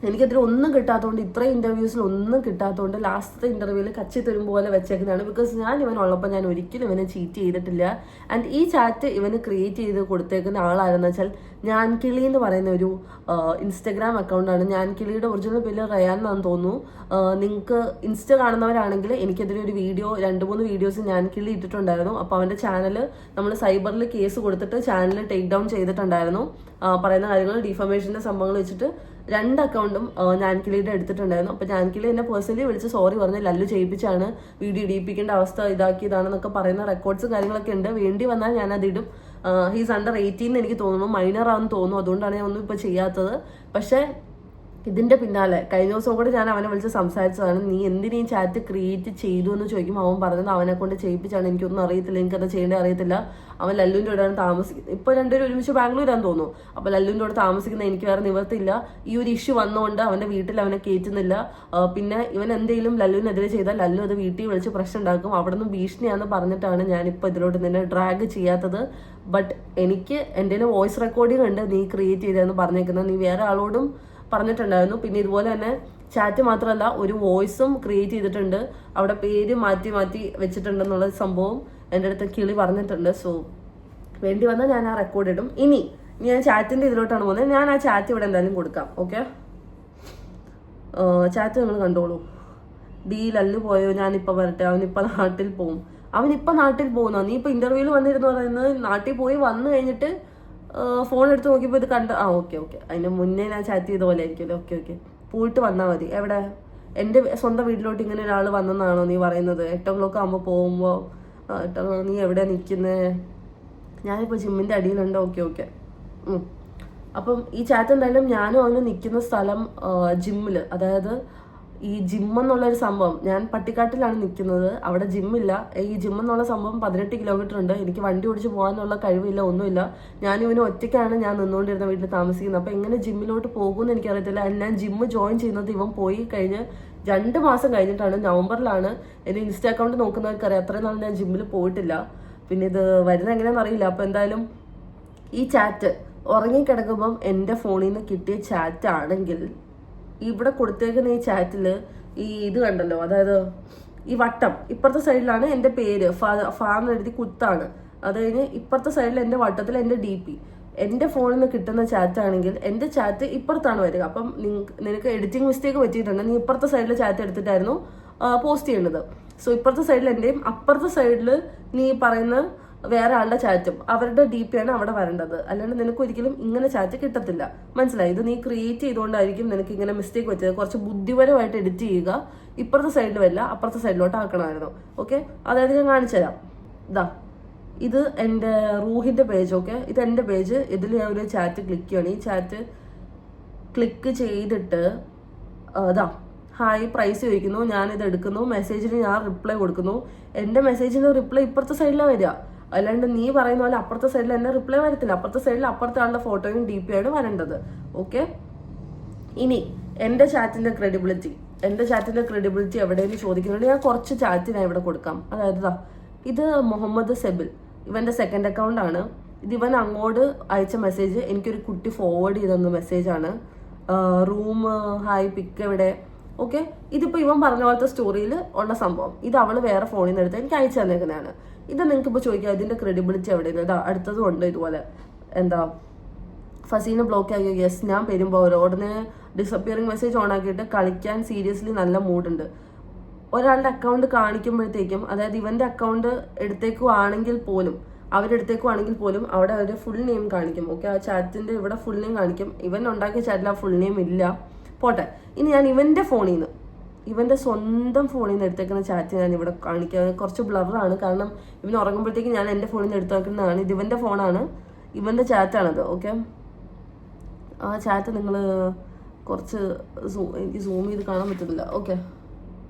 എനിക്കതിൽ ഒന്നും കിട്ടാത്തതുകൊണ്ട്, ഇത്രയും ഇന്റർവ്യൂസിൽ ഒന്നും കിട്ടാത്തതുകൊണ്ട് ലാസ്റ്റത്തെ ഇന്റർവ്യൂവിൽ കച്ചി തരും പോലെ വെച്ചേക്കുന്നതാണ്. ബിക്കോസ് ഞാൻ ഇവനുള്ളപ്പോൾ ഞാൻ ഒരിക്കലും ഇവനെ ചീറ്റ് ചെയ്തിട്ടില്ല. ആൻഡ് ഈ ചാറ്റ് ഇവന് ക്രിയേറ്റ് ചെയ്ത് കൊടുത്തേക്കുന്ന ആളാരെന്ന് വെച്ചാൽ ഞാൻ കിളി എന്ന് പറയുന്ന ഒരു ഇൻസ്റ്റഗ്രാം അക്കൗണ്ടാണ്. ഞാൻ കിളിയുടെ ഒറിജിനൽ പേര് റയാൻ എന്നാന്ന് തോന്നുന്നു. നിങ്ങൾക്ക് ഇൻസ്റ്റ കാണുന്നവരാണെങ്കിൽ എനിക്കെതിരെ ഒരു വീഡിയോ 2-3 വീഡിയോസ് ഞാൻ കിളി ഇട്ടിട്ടുണ്ടായിരുന്നു. അപ്പോൾ അവൻ്റെ ചാനൽ നമ്മൾ സൈബറിൽ കേസ് കൊടുത്തിട്ട് ചാനൽ ടേക്ക് ഡൗൺ ചെയ്തിട്ടുണ്ടായിരുന്നു. പറയുന്ന കാര്യങ്ങൾ ഡിഫമേഷൻ്റെ സംഭവങ്ങൾ വെച്ചിട്ട് 2 അക്കൗണ്ടും ഞാൻ കിളിയുടെ എടുത്തിട്ടുണ്ടായിരുന്നു. അപ്പോൾ ഞാൻ കിളി എന്നെ പേഴ്സണലി വിളിച്ച് സോറി പറഞ്ഞ് ലല്ലു ചെയ്യിപ്പിച്ചാണ്, വീഡിയോ ഇടിയിപ്പിക്കേണ്ട അവസ്ഥ ഇതാക്കിയതാണെന്നൊക്കെ പറയുന്ന റെക്കോർഡ്സും കാര്യങ്ങളൊക്കെ ഉണ്ട്. വേണ്ടി വന്നാൽ ഞാനത് ഇടും. ഹീസ് അണ്ടർ 18 എനിക്ക് തോന്നുന്നു, മൈനർ ആണെന്ന് തോന്നുന്നു. അതുകൊണ്ടാണ് ഞാൻ ഒന്നും ഇപ്പോൾ ചെയ്യാത്തത്. പക്ഷേ ഇതിന്റെ പിന്നാലെ കഴിഞ്ഞ ദിവസം കൂടെ ഞാൻ അവനെ വിളിച്ച് സംസാരിച്ചതാണ്. നീ എന്തിനീ ചാറ്റ് ക്രിയേറ്റ് ചെയ്തു എന്ന് ചോദിക്കുമ്പോൾ അവൻ പറഞ്ഞത് അവനെ കൊണ്ട് ചെയ്യിപ്പിച്ചാണ്, എനിക്കൊന്നും അറിയത്തില്ല, എനിക്കത് ചെയ്യേണ്ടത് അറിയത്തില്ല. അവൻ ലല്ലുവിൻ്റെ കൂടെയാണ് താമസിക്കുന്നത്. ഇപ്പോൾ 2 പേരും ഒരുമിച്ച് ബാംഗ്ലൂരാന്ന് തോന്നുന്നു. അപ്പോൾ ലല്ലുവിൻ്റെ കൂടെ താമസിക്കുന്ന എനിക്ക് വേറെ നിവർത്തില്ല. ഈ ഒരു ഇഷ്യൂ വന്നുകൊണ്ട് അവൻ്റെ വീട്ടിൽ അവനെ കയറ്റുന്നില്ല. പിന്നെ ഇവൻ എന്തെങ്കിലും ലല്ലുവിനെതിരെ ചെയ്താൽ ലല്ലു അത് വീട്ടിൽ വിളിച്ച് പ്രശ്നം ഉണ്ടാക്കും. അവിടെ നിന്ന് ഭീഷണിയാന്ന് പറഞ്ഞിട്ടാണ് ഞാനിപ്പോൾ ഇതിലോട്ട് നിന്നെ ഡ്രാഗ് ചെയ്യാത്തത്. ബട്ട് എനിക്ക് എൻ്റെ വോയിസ് റെക്കോർഡിംഗ് ഉണ്ട് നീ ക്രിയേറ്റ് ചെയ്തതെന്ന് പറഞ്ഞേക്കുന്നത്. നീ വേറെ ആളോടും പറഞ്ഞിട്ടുണ്ടായിരുന്നു. പിന്നെ ഇതുപോലെ തന്നെ ചാറ്റ് മാത്രമല്ല ഒരു വോയിസും ക്രിയേറ്റ് ചെയ്തിട്ടുണ്ട്. അവിടെ പേര് മാറ്റി വെച്ചിട്ടുണ്ടെന്നുള്ള സംഭവം എൻ്റെ അടുത്ത് കിളി പറഞ്ഞിട്ടുണ്ട്. സോ വേണ്ടി വന്നാൽ ഞാൻ ആ റെക്കോർഡ് ഇടും. ഇനി ഞാൻ ചാറ്റിൻ്റെ ഇതിലോട്ടാണ് പോകുന്നത്. ഞാൻ ആ ചാറ്റ് ഇവിടെ എന്തായാലും കൊടുക്കാം. ഓക്കെ, ചാറ്റ് നിങ്ങൾ കണ്ടോളൂ. ലല്ലു പോയോ, ഞാനിപ്പോൾ വരട്ടെ, അവനിപ്പോൾ നാട്ടിൽ പോകും. അവനിപ്പോൾ നാട്ടിൽ പോകുന്നോ? നീ ഇപ്പോൾ ഇന്റർവ്യൂവിൽ വന്നിരുന്നു പറയുന്നത് നാട്ടിൽ പോയി വന്നു കഴിഞ്ഞിട്ട് ഫോൺ എടുത്ത് നോക്കിയപ്പോൾ ഇത് കണ്ട് ഓക്കെ അതിന് മുന്നേ ഞാൻ ചാറ്റ് ചെയ്ത പോലെ ആയിരിക്കുമല്ലോ. ഓക്കെ പോയിട്ട് വന്നാൽ മതി. എവിടെ? എൻ്റെ സ്വന്തം വീട്ടിലോട്ട് ഇങ്ങനെ ഒരാൾ വന്നെന്നാണോ നീ പറയുന്നത്? 8 o'clock ആകുമ്പോൾ പോകുമ്പോൾ 8 o'clock നീ എവിടെ നിൽക്കുന്നത്? ഞാനിപ്പോൾ ജിമ്മിൻ്റെ അടിയിലുണ്ട്. ഓക്കെ അപ്പം ഈ ചാറ്റ് എന്തായാലും ഞാനും അവന് നിൽക്കുന്ന സ്ഥലം ജിമ്മിൽ, അതായത് ഈ ജിമ്മെന്നുള്ളൊരു സംഭവം, ഞാൻ പട്ടിക്കാട്ടിലാണ് നിൽക്കുന്നത്, അവിടെ ജിമ്മില്ല. ഈ ജിമ്മെന്നുള്ള സംഭവം 18 കിലോമീറ്റർ ഉണ്ട്. എനിക്ക് വണ്ടി ഓടിച്ച് പോകാനുള്ള കഴിവില്ല, ഒന്നുമില്ല. ഞാനിവന് ഒറ്റയ്ക്കാണ് ഞാൻ നിന്നുകൊണ്ടിരുന്ന വീട്ടിൽ താമസിക്കുന്നത്. അപ്പോൾ എങ്ങനെ ജിമ്മിലോട്ട് പോകുമെന്ന് എനിക്കറിയത്തില്ല. ഞാൻ ജിമ്മ് ജോയിൻ ചെയ്യുന്നത് ഇവൻ പോയി കഴിഞ്ഞ് 2 മാസം കഴിഞ്ഞിട്ടാണ്, നവംബറിലാണ്. എൻ്റെ ഇൻസ്റ്റ അക്കൗണ്ട് നോക്കുന്നവർക്കറിയാം അത്രയും നാൾ ഞാൻ ജിമ്മിൽ പോയിട്ടില്ല. പിന്നെ ഇത് വരുന്നത് എങ്ങനെയാണെന്ന് അറിയില്ല. അപ്പോൾ എന്തായാലും ഈ ചാറ്റ് ഉറങ്ങിക്കിടക്കുമ്പം എൻ്റെ ഫോണിൽ നിന്ന് കിട്ടിയ ചാറ്റ് ആണെങ്കിൽ ഇവിടെ കൊടുത്തേക്കുന്ന ഈ ചാറ്റിൽ ഈ ഇത് കണ്ടല്ലോ, അതായത് ഈ വട്ടം ഇപ്പുറത്തെ സൈഡിലാണ് എൻ്റെ പേര് ഫാന്ന് എഴുതി കുത്താണ്. അത് കഴിഞ്ഞ് ഇപ്പുറത്തെ സൈഡിൽ എൻ്റെ വട്ടത്തിൽ എൻ്റെ DP. എൻ്റെ ഫോണിൽ നിന്ന് കിട്ടുന്ന ചാറ്റ് ആണെങ്കിൽ എൻ്റെ ചാറ്റ് ഇപ്പുറത്താണ് വരിക. അപ്പം നിനക്ക് എഡിറ്റിംഗ് മിസ്റ്റേക്ക് പറ്റിയിട്ടുണ്ട്, നീ ഇപ്പുറത്തെ സൈഡിൽ ചാറ്റ് എടുത്തിട്ടായിരുന്നു പോസ്റ്റ് ചെയ്യേണ്ടത്. സോ ഇപ്പുറത്തെ സൈഡിൽ എൻ്റെയും അപ്പുറത്തെ സൈഡിൽ നീ പറയുന്ന വേറെ ആളുടെ ചാറ്റും അവരുടെ DP ആണ് അവിടെ വരേണ്ടത്. അല്ലാണ്ട് നിനക്ക് ഒരിക്കലും ഇങ്ങനെ ചാറ്റ് കിട്ടത്തില്ല. മനസ്സിലായി? ഇത് നീ ക്രിയേറ്റ് ചെയ്തുകൊണ്ടായിരിക്കും നിനക്ക് ഇങ്ങനെ മിസ്റ്റേക്ക് പറ്റിയത്. കുറച്ച് ബുദ്ധിപരമായിട്ട് എഡിറ്റ് ചെയ്യുക. ഇപ്പുറത്തെ സൈഡിൽ വരില്ല, അപ്പുറത്തെ സൈഡിലോട്ട് ആക്കണമായിരുന്നു. ഓക്കെ, അതായത് ഞാൻ കാണിച്ചു തരാം. ഇതാ, ഇത് എൻ്റെ റൂഹിൻ്റെ പേജ്. ഓക്കെ, ഇത് എൻ്റെ പേജ്. ഇതിൽ ഞാൻ ഒരു ചാറ്റ് ക്ലിക്ക് ചെയ്യണം. ഈ ചാറ്റ് ക്ലിക്ക് ചെയ്തിട്ട് ഇതാ ഹായ് പ്രൈസ് ചോദിക്കുന്നു, ഞാനിത് എടുക്കുന്നു, മെസ്സേജിന് ഞാൻ റിപ്ലൈ കൊടുക്കുന്നു. എൻ്റെ മെസ്സേജിന് റിപ്ലൈ ഇപ്പുറത്തെ സൈഡിലാണ് വരിക. അല്ലാണ്ട് നീ പറയുന്ന പോലെ അപ്പുറത്തെ സൈഡിൽ എന്നെ റിപ്ലൈ വരത്തില്ല. അപ്പുറത്തെ സൈഡിൽ അപ്പുറത്തെ ആളുടെ ഫോട്ടോയും DP ആണ് വരേണ്ടത്. ഓക്കെ, ഇനി എൻ്റെ ചാറ്റിൻ്റെ ക്രെഡിബിലിറ്റി എവിടെയെന്ന് ചോദിക്കുന്നുണ്ട്. ഞാൻ കുറച്ച് ചാറ്റ് ഞാൻ ഇവിടെ കൊടുക്കാം. അതായത് ഇത് മുഹമ്മദ് സെബിൽ, ഇവൻ്റെ സെക്കൻഡ് അക്കൗണ്ട് ആണ്. ഇത് ഇവൻ അങ്ങോട്ട് അയച്ച മെസ്സേജ് എനിക്കൊരു കുട്ടി ഫോർവേഡ് ചെയ്തെന്ന മെസ്സേജാണ്. റൂം ഹായ് പിക്ക് എവിടെ. ഓക്കെ, ഇതിപ്പോൾ ഇവൻ പറഞ്ഞ പോലത്തെ സ്റ്റോറിയിൽ ഉള്ള സംഭവം. ഇത് അവൾ വേറെ ഫോണിൽ നിന്ന് എടുത്ത് എനിക്ക് അയച്ചു തന്നേക്കുന്നതാണ്. ഇത് നിങ്ങൾക്ക് ഇപ്പോൾ ചോദിക്കാം ഇതിൻ്റെ ക്രെഡിബിലിറ്റി എവിടെയാണ്. ഇതാ അടുത്തതും ഉണ്ട് ഇതുപോലെ. എന്താ ഫസീനെ ബ്ലോക്ക് ആക്കിയോ? യെസ്, ഞാൻ പെരുമ്പോൾ ഉടനെ ഡിസപ്പിയറിംഗ് മെസ്സേജ് ഓൺ ആക്കിയിട്ട് കളിക്കാൻ സീരിയസ്ലി നല്ല മൂഡുണ്ട്. ഒരാളുടെ അക്കൗണ്ട് കാണിക്കുമ്പോഴത്തേക്കും, അതായത് ഇവൻ്റെ അക്കൗണ്ട് എടുത്തേക്കുവാണെങ്കിൽ പോലും അവിടെ ഒരു ഫുൾ നെയിം കാണിക്കും. ഓക്കെ, ആ ചാറ്റിൻ്റെ ഇവിടെ ഫുൾ നെയിം കാണിക്കും. ഇവൻ ഉണ്ടാക്കിയ ചാറ്റിൽ ആ ഫുൾ നെയിം ഇല്ല. പോട്ടെ, ഇനി ഞാൻ ഇവൻ്റെ സ്വന്തം ഫോണിൽ നിന്ന് എടുത്തേക്കുന്ന ചാറ്റ് ഞാൻ ഇവിടെ കാണിക്കുക. കുറച്ച് ബ്ലറാണ്, കാരണം ഇവൻ ഉറങ്ങുമ്പോഴത്തേക്കും ഞാൻ എൻ്റെ ഫോണിൽ നിന്ന് എടുത്തു വെക്കുന്നതാണ്. ഇത് ഇവൻ്റെ ഫോണാണ്, ഇവൻ്റെ ചാറ്റാണത്. ഓക്കെ, ആ ചാറ്റ് നിങ്ങൾ കുറച്ച് എനിക്ക് സൂം ചെയ്ത് കാണാൻ പറ്റുന്നില്ല. ഓക്കെ,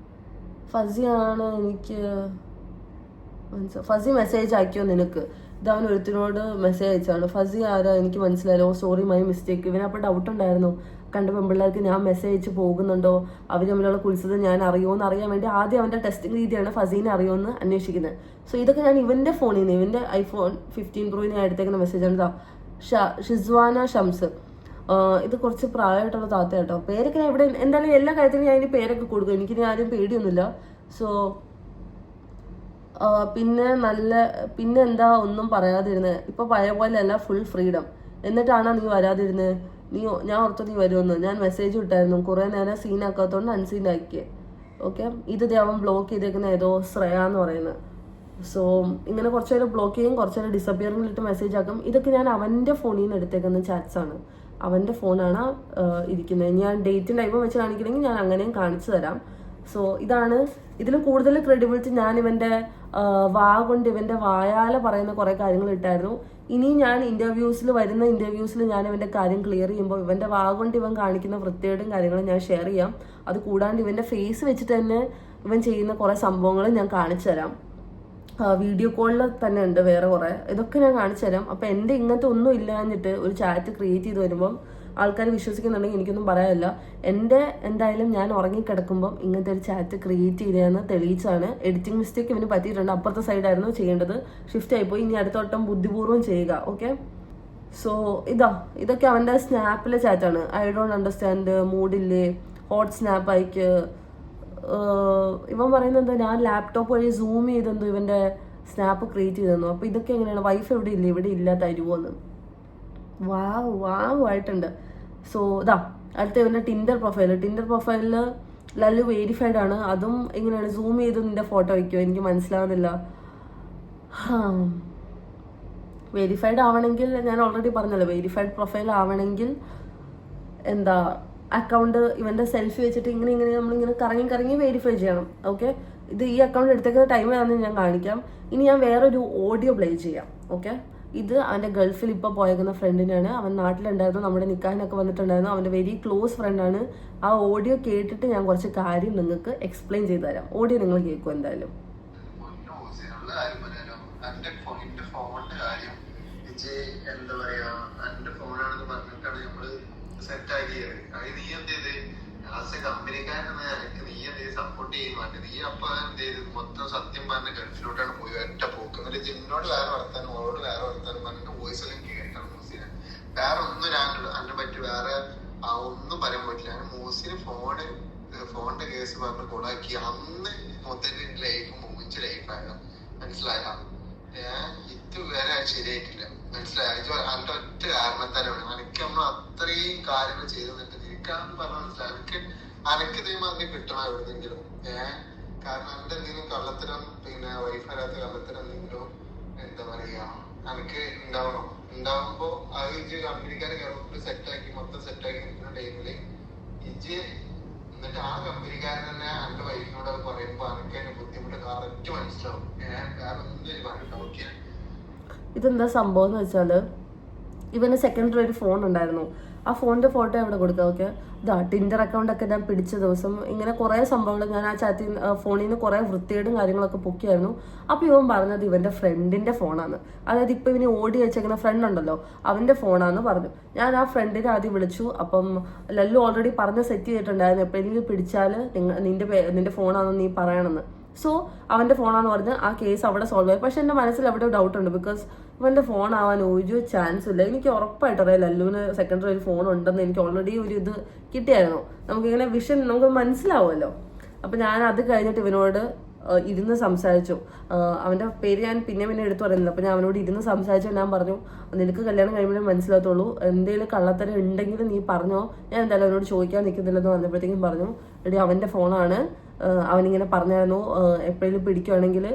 ഫസിയാണ് എനിക്ക് ഫസി മെസ്സേജ് അയക്കോ നിനക്ക്? ഇതവൻ ഒരുത്തിനോട് മെസ്സേജ് അയച്ചാണ്. ഫസി ആരാ എനിക്ക് മനസ്സിലായല്ലോ, സോറി മൈ മിസ്റ്റേക്ക്. ഇവനപ്പോൾ ഡൗട്ട് ഉണ്ടായിരുന്നു, കണ്ട പെൺപിള്ളേർക്ക് ഞാൻ മെസ്സേജ് അയച്ച് പോകുന്നുണ്ടോ, അവർ തമ്മിലുള്ള കുളിച്ചത് ഞാൻ അറിയുമോയെന്ന് അറിയാൻ വേണ്ടി ആദ്യം അവൻ്റെ ടെസ്റ്റിംഗ് രീതിയാണ് ഫസീനെ അറിയുമെന്ന് അന്വേഷിക്കുന്നത്. സോ ഇതൊക്കെ ഞാൻ ഇവൻ്റെ ഫോണിൽ നിന്ന്, ഇവൻ്റെ iPhone 15 Pro ഞാൻ എടുത്തേക്കുന്ന മെസ്സേജാണ്. ഷിസ്വാന ഷംസ്, ഇത് കുറച്ച് പ്രായമായിട്ടുള്ള താത്ത കേട്ടോ. പേരൊക്കെ ഞാൻ ഇവിടെ എന്തായാലും എല്ലാ കാര്യത്തിലും ഞാൻ ഇതിന് പേരൊക്കെ കൊടുക്കും. എനിക്കിനി ആരും പേടിയൊന്നുമില്ല. സോ പിന്നെ എന്താ ഒന്നും പറയാതിരുന്നത്? ഇപ്പൊ പഴയ പോലെ അല്ല, ഫുൾ ഫ്രീഡം. എന്നിട്ടാണോ നീ വരാതിരുന്നത്? ഞാൻ ഓർത്തു നീ വരുമെന്ന്. ഞാൻ മെസ്സേജ് ഇട്ടായിരുന്നു, കുറെ നേരം സീനാക്കാത്തോണ്ട് അൺസീൻ ആക്കിയേ. ഓക്കെ, ഇത് അവൻ ബ്ലോക്ക് ചെയ്തേക്കുന്ന ഏതോ ശ്രേയ എന്ന് പറയുന്നത്. സോ ഇങ്ങനെ കുറച്ച് നേരം ബ്ലോക്ക് ചെയ്യും, കുറച്ച് നേരം ഡിസപ്പിയറിംഗിലിട്ട് മെസ്സേജ് ആക്കും. ഇതൊക്കെ ഞാൻ അവൻ്റെ ഫോണിൽ നിന്ന് എടുത്തേക്കുന്ന ചാറ്റ്സ് ആണ്. അവൻ്റെ ഫോണാണ് ഇരിക്കുന്നത്. ഞാൻ ഡേറ്റും ടൈമും വെച്ച് കാണിക്കണമെങ്കിൽ ഞാൻ അങ്ങനെയും കാണിച്ചു തരാം. സോ ഇതാണ് ഇതിൽ കൂടുതൽ ക്രെഡിബിലിറ്റി. ഞാൻ ഇവൻ്റെ ഇവൻ്റെ വായാല പറയുന്ന കുറേ കാര്യങ്ങൾ ഇട്ടായിരുന്നു. ഇനി ഞാൻ വരുന്ന ഇൻ്റർവ്യൂസിൽ ഞാൻ ഇവൻ്റെ കാര്യം ക്ലിയർ ചെയ്യുമ്പോൾ ഇവൻ്റെ കൊണ്ട് ഇവൻ കാണിക്കുന്ന വൃത്തിയുടെയും കാര്യങ്ങളും ഞാൻ ഷെയർ ചെയ്യാം. അത് കൂടാണ്ട് ഇവൻ്റെ ഫേസ് വെച്ചിട്ട് തന്നെ ഇവൻ ചെയ്യുന്ന കുറേ സംഭവങ്ങൾ ഞാൻ കാണിച്ചു തരാം. വീഡിയോ കോളിൽ തന്നെ ഉണ്ട് വേറെ കുറേ. ഇതൊക്കെ ഞാൻ കാണിച്ചു തരാം. അപ്പം എൻ്റെ ഇങ്ങനത്തെ ഒന്നും ഇല്ലാഞ്ഞിട്ട് ഒരു ചാറ്റ് ക്രിയേറ്റ് ചെയ്ത് വരുമ്പം ആൾക്കാർ വിശ്വസിക്കുന്നുണ്ടെങ്കിൽ എനിക്കൊന്നും പറയാനില്ല. എന്തായാലും ഞാൻ ഉറങ്ങിക്കിടക്കുമ്പം ഇങ്ങനത്തെ ഒരു ചാറ്റ് ക്രിയേറ്റ് ചെയ്തതെന്ന് തെളിയിച്ചാണ്. എഡിറ്റിംഗ് മിസ്റ്റേക്ക് ഇവന് പറ്റിയിട്ടുണ്ട്. അപ്പുറത്തെ സൈഡായിരുന്നു ചെയ്യേണ്ടത്, ഷിഫ്റ്റ് ആയിപ്പോയി. ഇനി അടുത്ത വട്ടം ബുദ്ധിപൂർവ്വം ചെയ്യുക. ഓക്കെ, സോ ഇതൊക്കെ അവൻ്റെ സ്നാപ്പിലെ ചാറ്റാണ്. ഐ ഡോണ്ട് അണ്ടർസ്റ്റാൻഡ്, മൂഡില്ലേ, ഹോട്ട് സ്നാപ്പ് അയക്ക്. ഇവൻ പറയുന്നത് ഞാൻ ലാപ്ടോപ്പ് വഴി സൂം ചെയ്തെന്തോ ഇവൻ്റെ സ്നാപ്പ് ക്രിയേറ്റ് ചെയ്തെന്നു. അപ്പോൾ ഇതൊക്കെ എങ്ങനെയാണ്? വൈഫ് ഇവിടെ ഇല്ല, ഇവിടെ ഇല്ല, തരുമോന്ന്. വാവ് ആയിട്ടുണ്ട്. സോ അടുത്ത ഇവൻ്റെ ടിൻഡർ പ്രൊഫൈലിൽ ലല്ലു വെരിഫൈഡ് ആണ്. അതും എങ്ങനെയാണ്? സൂം ചെയ്ത് നിന്റെ ഫോട്ടോ വയ്ക്കുമോ? എനിക്ക് മനസ്സിലാവുന്നില്ല. വെരിഫൈഡ് ആവണമെങ്കിൽ ഞാൻ ഓൾറെഡി പറഞ്ഞല്ലോ, വെരിഫൈഡ് പ്രൊഫൈൽ ആവണമെങ്കിൽ അക്കൗണ്ട് ഇവൻ്റെ സെൽഫി വെച്ചിട്ട് ഇങ്ങനെ നമ്മളിങ്ങനെ കറങ്ങി വെരിഫൈ ചെയ്യണം. ഓക്കെ, ഇത് ഈ അക്കൗണ്ട് എടുത്തേക്കുന്ന ടൈം ആണെന്ന് ഞാൻ കാണിക്കാം. ഇനി ഞാൻ വേറൊരു ഓഡിയോ പ്ലേ ചെയ്യാം. ഓക്കെ, ഇത് അവൻ്റെ ഗൾഫിൽ ഇപ്പോൾ പോയേക്കുന്ന ഫ്രണ്ടിനാണ്. അവൻ നാട്ടിലുണ്ടായിരുന്നു, നമ്മുടെ നിക്കാഹിനൊക്കെ വന്നിട്ടുണ്ടായിരുന്നു. അവൻ്റെ വെരി ക്ലോസ് ഫ്രണ്ടാണ്. ആ ഓഡിയോ കേട്ടിട്ട് ഞാൻ കുറച്ച് കാര്യം നിങ്ങൾക്ക് എക്സ്പ്ലെയിൻ ചെയ്തു തരാം. ഓഡിയോ നിങ്ങൾ കേൾക്കും എന്തായാലും. എന്താ പറയാ, എന്റെ ഫോണാണെന്ന് പറഞ്ഞിട്ടാണ് നമ്മള് സെറ്റ് ആക്കിയത്. നീ എന്ത് ചെയ്ത് ആസ് എ കമ്പനിക്കാരനെന്ന് എനിക്ക് നീ എന്ത് ചെയ്ത് സപ്പോർട്ട് ചെയ്യാൻ വേണ്ടി നീ അപ്പൊ എന്ത് ചെയ്ത് മൊത്തം സത്യം പറഞ്ഞ ഗൾഫിലോട്ടാണ് പോയി ഒറ്റ പോക്ക്. എന്നിട്ട് ജിന്നോട് വേറെ വർത്താനും ഓളോട് വേറെ വർത്താനും പറഞ്ഞിട്ട് വോയിസ് എല്ലാം കേട്ടാണ് മൂസിനെ. വേറെ ഒന്നും അതിനെ പറ്റി വേറെ ഒന്നും പറയാൻ പറ്റില്ല. മൂസിന് ഫോണിന്റെ കേസ് പറഞ്ഞ് കൊളാക്കി അന്ന് മൊത്തം ലൈഫ് മൂഞ്ച് ലൈഫായ മനസ്സിലായ ഇത് വേറെ ശരിയായിട്ടില്ല. മനസ്സിലായോ? അതിന്റെ ഒറ്റ കാരണത്താലാണ് എനിക്ക് നമ്മൾ അത്രയും കാര്യങ്ങൾ ചെയ്തു തന്നിട്ട് നിനക്കാന്ന് പറഞ്ഞ മനസ്സിലായി. അനക്ക് ഇതേമാതിരി കിട്ടണം എവിടെന്നെങ്കിലും. കാരണം എന്റെ എന്തെങ്കിലും കള്ളത്തരം, പിന്നെ വൈഫ് വരാത്ത കള്ളത്തരം എന്തെങ്കിലും എന്താ പറയാ എനിക്ക് ഉണ്ടാവുമ്പോ അത് ഇജ് കമ്പനിക്കാരെ കേരളത്തിൽ സെറ്റാക്കി മൊത്തം സെറ്റാക്കി നിൽക്കുന്ന ടൈമില് ഇജ് എന്നിട്ട് ആ കമ്പനിക്കാരൻ തന്നെ എന്റെ വൈഫിനോട് അത് പറയുമ്പോ എനിക്ക് അതിന്റെ ബുദ്ധിമുട്ട് കറക്റ്റ് മനസ്സിലാവും. കാരണം എന്തെങ്കിലും പറയട്ടോ. ഓക്കെ, ഇതെന്താ സംഭവം എന്ന് വെച്ചാൽ ഇവന് സെക്കൻഡറി ഒരു ഫോൺ ഉണ്ടായിരുന്നു. ആ ഫോണിൻ്റെ ഫോട്ടോ അവിടെ കൊടുക്കുക. ഓക്കെ, ഇതാ ടിൻഡർ അക്കൗണ്ടൊക്കെ ഞാൻ പിടിച്ച ദിവസം ഇങ്ങനെ കുറേ സംഭവങ്ങൾ ഞാൻ ആ ഫോണിൽ നിന്ന് കുറേ വൃത്തികേടും കാര്യങ്ങളൊക്കെ പൊക്കിയായിരുന്നു. അപ്പോൾ ഇവൻ പറഞ്ഞത് ഇവൻ്റെ ഫ്രണ്ടിൻ്റെ ഫോണാണ്. അതായത് ഇപ്പോൾ ഇവന് ഓടി വെച്ചേക്കുന്ന ഫ്രണ്ട് ഉണ്ടല്ലോ, അവൻ്റെ ഫോണാന്ന് പറഞ്ഞു. ഞാൻ ആ ഫ്രണ്ടിനെ ആദ്യം വിളിച്ചു. അപ്പം ലല്ലു ഓൾറെഡി പറഞ്ഞ് സെറ്റ് ചെയ്തിട്ടുണ്ടായിരുന്നു, എപ്പോഴെങ്കിലും പിടിച്ചാൽ നിന്റെ ഫോണാണെന്ന് നീ പറയണമെന്ന്. സോ അവൻ്റെ ഫോണാന്ന് പറഞ്ഞ് ആ കേസ് അവിടെ സോൾവ് ആയി. പക്ഷെ എൻ്റെ മനസ്സിൽ അവിടെ ഡൗട്ട് ഉണ്ട്. ബിക്കോസ് ഇവൻ്റെ ഫോൺ ആവാൻ ഒരു ചാൻസ് ഇല്ല. എനിക്ക് ഉറപ്പായിട്ട് അറിയാം ലല്ലുവിന് സെക്കൻഡറി ഒരു ഫോൺ ഉണ്ടെന്ന്. എനിക്ക് ഓൾറെഡി ഒരു ഇത് കിട്ടിയായിരുന്നു. നമുക്കിങ്ങനെ വിഷൻ നമുക്ക് മനസ്സിലാവുമല്ലോ. അപ്പം ഞാൻ അത് കഴിഞ്ഞിട്ട് ഇവനോട് ഇരുന്ന് സംസാരിച്ചു. അവൻ്റെ പേര് ഞാൻ പിന്നെ എടുത്തു പറയുന്നില്ല. അപ്പം ഞാൻ അവനോട് ഇരുന്ന് സംസാരിച്ചു. ഞാൻ പറഞ്ഞു, നിനക്ക് കല്യാണം കഴിയുമ്പോഴേ മനസ്സിലാകത്തുള്ളൂ, എന്തെങ്കിലും കള്ളത്തരം ഉണ്ടെങ്കിൽ നീ പറഞ്ഞോ, ഞാൻ എന്തായാലും അവനോട് ചോദിക്കാൻ നിൽക്കുന്നില്ലെന്ന് പറഞ്ഞപ്പോഴത്തേക്കും പറഞ്ഞു, എടി അവൻ്റെ ഫോണാണ്, അവനിങ്ങനെ പറഞ്ഞായിരുന്നു എപ്പോഴെങ്കിലും പിടിക്കുകയാണെങ്കിൽ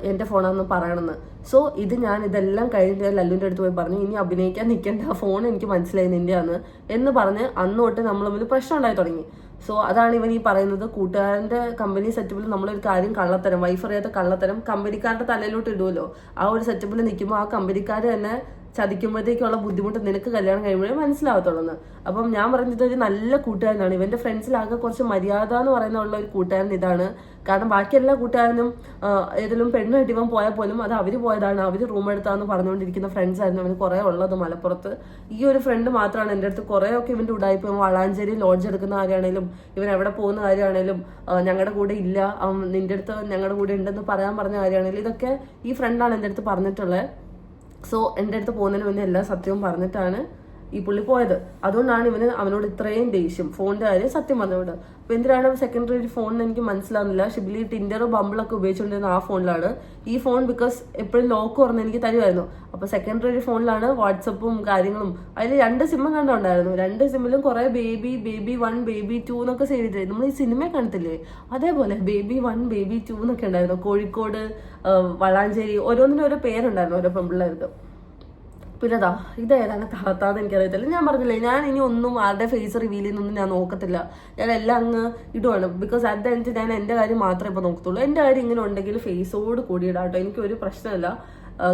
എൻ്റെ ഫോണാണെന്ന് പറയണമെന്ന്. സോ ഇതെല്ലാം കഴിഞ്ഞ് ലല്ലുവിൻ്റെ അടുത്ത് പോയി പറഞ്ഞു, ഇനി അഭിനയിക്കാൻ നിൽക്കേണ്ട, ഫോൺ എനിക്ക് മനസ്സിലായി നിൻ്റെയാണ് എന്ന് പറഞ്ഞ് അന്ന് തൊട്ട് നമ്മൾ തമ്മിൽ പ്രശ്നം ഉണ്ടായി തുടങ്ങി. സോ അതാണ് ഇവൻ ഈ പറയുന്നത്, കൂട്ടുകാരൻ്റെ കമ്പനി സെറ്റപ്പിൽ നമ്മളൊരു കാര്യം കള്ളത്തരം, വൈഫ് അറിയാത്ത കള്ളത്തരം കമ്പനിക്കാരുടെ തലയിലോട്ട് ഇടുമല്ലോ. ആ ഒരു സെറ്റപ്പിൽ നിൽക്കുമ്പോൾ ആ കമ്പനിക്കാർ തന്നെ ചതിക്കുമ്പോഴത്തേക്കുള്ള ബുദ്ധിമുട്ട് നിനക്ക് കല്യാണം കഴിയുമ്പോഴേ മനസ്സിലാവത്തുള്ളൂ. അപ്പം ഞാൻ പറഞ്ഞത് ഒരു നല്ല കൂട്ടുകാരനാണ്. ഇവൻ്റെ ഫ്രണ്ട്സിലാകെ കുറച്ച് മര്യാദ എന്ന് പറയുന്ന ഒരു കൂട്ടുകാരൻ ഇതാണ്. കാരണം ബാക്കി എല്ലാ കൂട്ടുകാരനും ഏതെങ്കിലും പെണ്ണായിട്ട് ഇവൻ പോയാൽ പോലും അത് അവർ പോയതാണ്, അവർ റൂം എടുത്താന്ന് പറഞ്ഞുകൊണ്ടിരിക്കുന്ന ഫ്രണ്ട്സ് ആയിരുന്നു അവന് കുറേ ഉള്ളത് മലപ്പുറത്ത്. ഈ ഒരു ഫ്രണ്ട് മാത്രമാണ് എൻ്റെ അടുത്ത് കുറേയൊക്കെ ഇവൻ്റെ ഉടായ്പ. വളാഞ്ചേരി ലോഡ്ജ് എടുക്കുന്ന കാര്യമാണേലും ഇവൻ എവിടെ പോകുന്ന കാര്യമാണേലും ഞങ്ങളുടെ കൂടെ ഇല്ല, നിൻ്റെ അടുത്ത് ഞങ്ങളുടെ കൂടെ ഉണ്ടെന്ന് പറയാൻ പറഞ്ഞ കാര്യമാണേലും ഇതൊക്കെ ഈ ഫ്രണ്ടാണ് എൻ്റെ അടുത്ത് പറഞ്ഞിട്ടുള്ളത്. സോ എൻ്റെ അടുത്ത് പോകുന്നതിന് മുന്നേ എല്ലാ സത്യവും പറഞ്ഞിട്ടാണ് ഈ പുള്ളി പോയത്. അതുകൊണ്ടാണ് അവനോട് ഇത്രയും ദേഷ്യം, ഫോണിൻ്റെ കാര്യം സത്യം പറഞ്ഞോട്. അപ്പോൾ എന്തിനാണ് സെക്കൻഡറി ഒരു ഫോണിന് എനിക്ക് മനസ്സിലാവുന്നില്ല. ഷിബിലി ടിൻഡറും ബമ്പിളൊക്കെ ഉപയോഗിച്ചുകൊണ്ടിരുന്ന ആ ഫോണിലാണ്. ഈ ഫോൺ ബിക്കോസ് എപ്പോഴും ലോക്ക് തുറന്ന് എനിക്ക് തരുമായിരുന്നു. അപ്പോൾ സെക്കൻഡറി ഒരു ഫോണിലാണ് വാട്സപ്പും കാര്യങ്ങളും. അതിൽ 2 സിമ്മും കണ്ടുണ്ടായിരുന്നു. 2 സിമ്മിലും കുറേ ബേബി 1 ബേബി 2 എന്നൊക്കെ സേവ് ചെയ്തിരുന്നു. നമ്മൾ ഈ സിനിമ കാണത്തില്ലേ അതേപോലെ ബേബി 1 ബേബി 2 എന്നൊക്കെ ഉണ്ടായിരുന്നു. കോഴിക്കോട്, വളാഞ്ചേരി, ഓരോന്നിനും ഓരോ പേരുണ്ടായിരുന്നു ഓരോ പെൺപിള്ളേർക്ക്. പിന്നെ ഇതേതാണ് താത്താന്ന് എനിക്കറിയത്തില്ല. ഞാൻ പറഞ്ഞില്ലേ, ഞാൻ ഇനി ഒന്നും ആരുടെ ഫേസ് റിവീൽ ചെയ്യുന്നൊന്നും ഞാൻ നോക്കത്തില്ല. ഞാൻ എല്ലാം അങ്ങ് ഇടുവാണ്. ബിക്കോസ് അറ്റ് ദ എൻഡ് ഞാൻ എൻ്റെ കാര്യം മാത്രമേ ഇപ്പോൾ നോക്കത്തുള്ളൂ. എൻ്റെ കാര്യം ഇങ്ങനെ ഉണ്ടെങ്കിൽ ഫേസോട് കൂടി ഇടാം കേട്ടോ, എനിക്കൊരു പ്രശ്നമില്ല.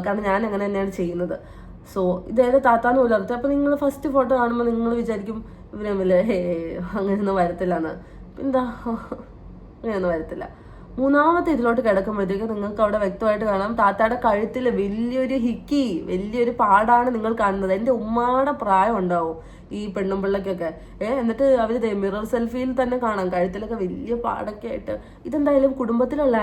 കാരണം ഞാൻ അങ്ങനെ തന്നെയാണ് ചെയ്യുന്നത്. സോ ഇതേത് താത്താന്ന് പോലും അറിയാം. അപ്പോൾ നിങ്ങൾ ഫസ്റ്റ് ഫോട്ടോ കാണുമ്പോൾ നിങ്ങൾ വിചാരിക്കും ഇവരെ വല്ല അങ്ങനെയൊന്നും വരത്തില്ല എന്ന്. എന്താ അങ്ങനെയൊന്നും വരത്തില്ല. മൂന്നാമത്തെ ഇതിലോട്ട് കിടക്കുമ്പോഴത്തേക്ക് നിങ്ങൾക്ക് അവിടെ വ്യക്തമായിട്ട് കാണാം താത്തായുടെ കഴുത്തിൽ വലിയൊരു വലിയൊരു പാടാണ് നിങ്ങൾ കാണുന്നത്. എൻ്റെ ഉമ്മാടെ പ്രായം ഉണ്ടാവും ഈ പെണ്ണും പിള്ളക്കൊക്കെ. എന്നിട്ട് അവർ മിറർ സെൽഫിയിൽ തന്നെ കാണാം കഴുത്തിലൊക്കെ വലിയ പാടൊക്കെ ആയിട്ട്. ഇതെന്തായാലും കുടുംബത്തിലുള്ള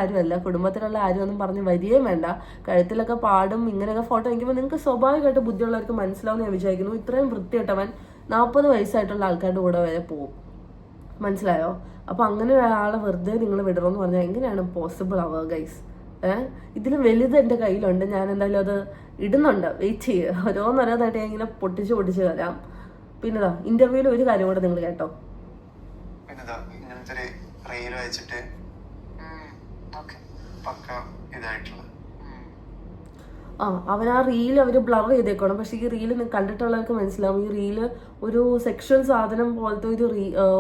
ആരും പറഞ്ഞ് വരികയും വേണ്ട. കഴുത്തിലൊക്കെ പാടും ഇങ്ങനെയൊക്കെ ഫോട്ടോ വയ്ക്കുമ്പോൾ നിങ്ങൾക്ക് സ്വാഭാവികമായിട്ട് ബുദ്ധിയുള്ളവർക്ക് മനസ്സിലാവും ഞാൻ വിചാരിക്കുന്നു. ഇത്രയും വൃത്തിയായിട്ടവൻ 40 വയസ്സായിട്ടുള്ള ആൾക്കാരുടെ കൂടെ വരെ പോവും. മനസ്സിലായോ? അപ്പോൾ അങ്ങനെ ഒരാളെ വെറുതെ നിങ്ങൾ വിടണമെന്ന് പറഞ്ഞാൽ എങ്ങനെയാണ് പോസിബിൾ ആവുക ഗൈസ്? ഇതിൽ വലുത് എൻ്റെ കയ്യിലുണ്ട്. ഞാൻ എന്തായാലും അത് ഇടുന്നുണ്ട്. വെയിറ്റ് ചെയ്യുക. ഓരോന്നോരോന്നായിട്ട് ഞാൻ ഇങ്ങനെ പൊട്ടിച്ച് തരാം. പിന്നെതാ ഇന്റർവ്യൂവിൽ ഒരു കാര്യം കൂടെ നിങ്ങൾ കേട്ടോ. ഇങ്ങനത്തെ റീൽ വെച്ചിട്ട് പക്ക ഇതായിട്ടുള്ള അവൻ ആ റീല് അവർ ബ്ലർ ചെയ്തേക്കണം. പക്ഷെ ഈ റീല് കണ്ടിട്ടുള്ളവർക്ക് മനസ്സിലാവും ഈ റീല് ഒരു സെക്ഷൽ സാധനം പോലത്തെ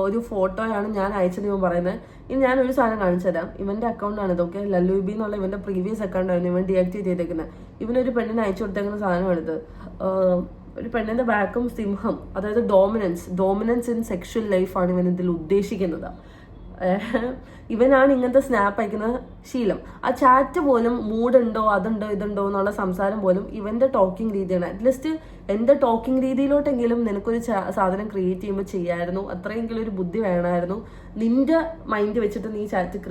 ഒരു ഫോട്ടോയാണ് ഞാൻ അയച്ചത് ഇവൻ പറയുന്നത്. ഇനി ഞാനൊരു സാധനം കാണിച്ചു തരാം. ഇവന്റെ അക്കൗണ്ടാണ് ഇതൊക്കെ. ലല്ലുബി എന്നുള്ള ഇവന്റെ പ്രീവിയസ് അക്കൗണ്ടായിരുന്നു ഇവൻ ഡീആക്ടിവേറ്റ് ചെയ്തേക്കുന്നത്. ഇവനൊരു പെണ്ണിന് അയച്ചു കൊടുത്തേക്കുന്ന സാധനമാണിത്. ഒരു പെണ്ണിന്റെ ബാക്കും സിംഹം, അതായത് ഡോമിനൻസ് ഇൻ സെക്ഷൽ ലൈഫാണ് ഇവൻ ഇതിൽ ഉദ്ദേശിക്കുന്നത്. ഇവനാണ് ഇങ്ങനത്തെ സ്നാപ്പ് അയക്കുന്ന ശീലം. ആ ചാറ്റ് പോലും മൂടുണ്ടോ അതുണ്ടോ ഇതുണ്ടോ എന്നുള്ള സംസാരം പോലും ഇവന്റെ ടോക്കിംഗ് രീതിയാണ്. അറ്റ്ലീസ്റ്റ് എന്റെ ടോക്കിംഗ് രീതിയിലോട്ടെങ്കിലും നിനക്കൊരു സാധനം ക്രിയേറ്റ് ചെയ്യുമ്പോൾ ചെയ്യായിരുന്നു. അത്രയെങ്കിലും ഒരു ബുദ്ധി വേണമായിരുന്നു. നിന്റെ മൈൻഡ് വെച്ചിട്ട് നീ ചാറ്റ്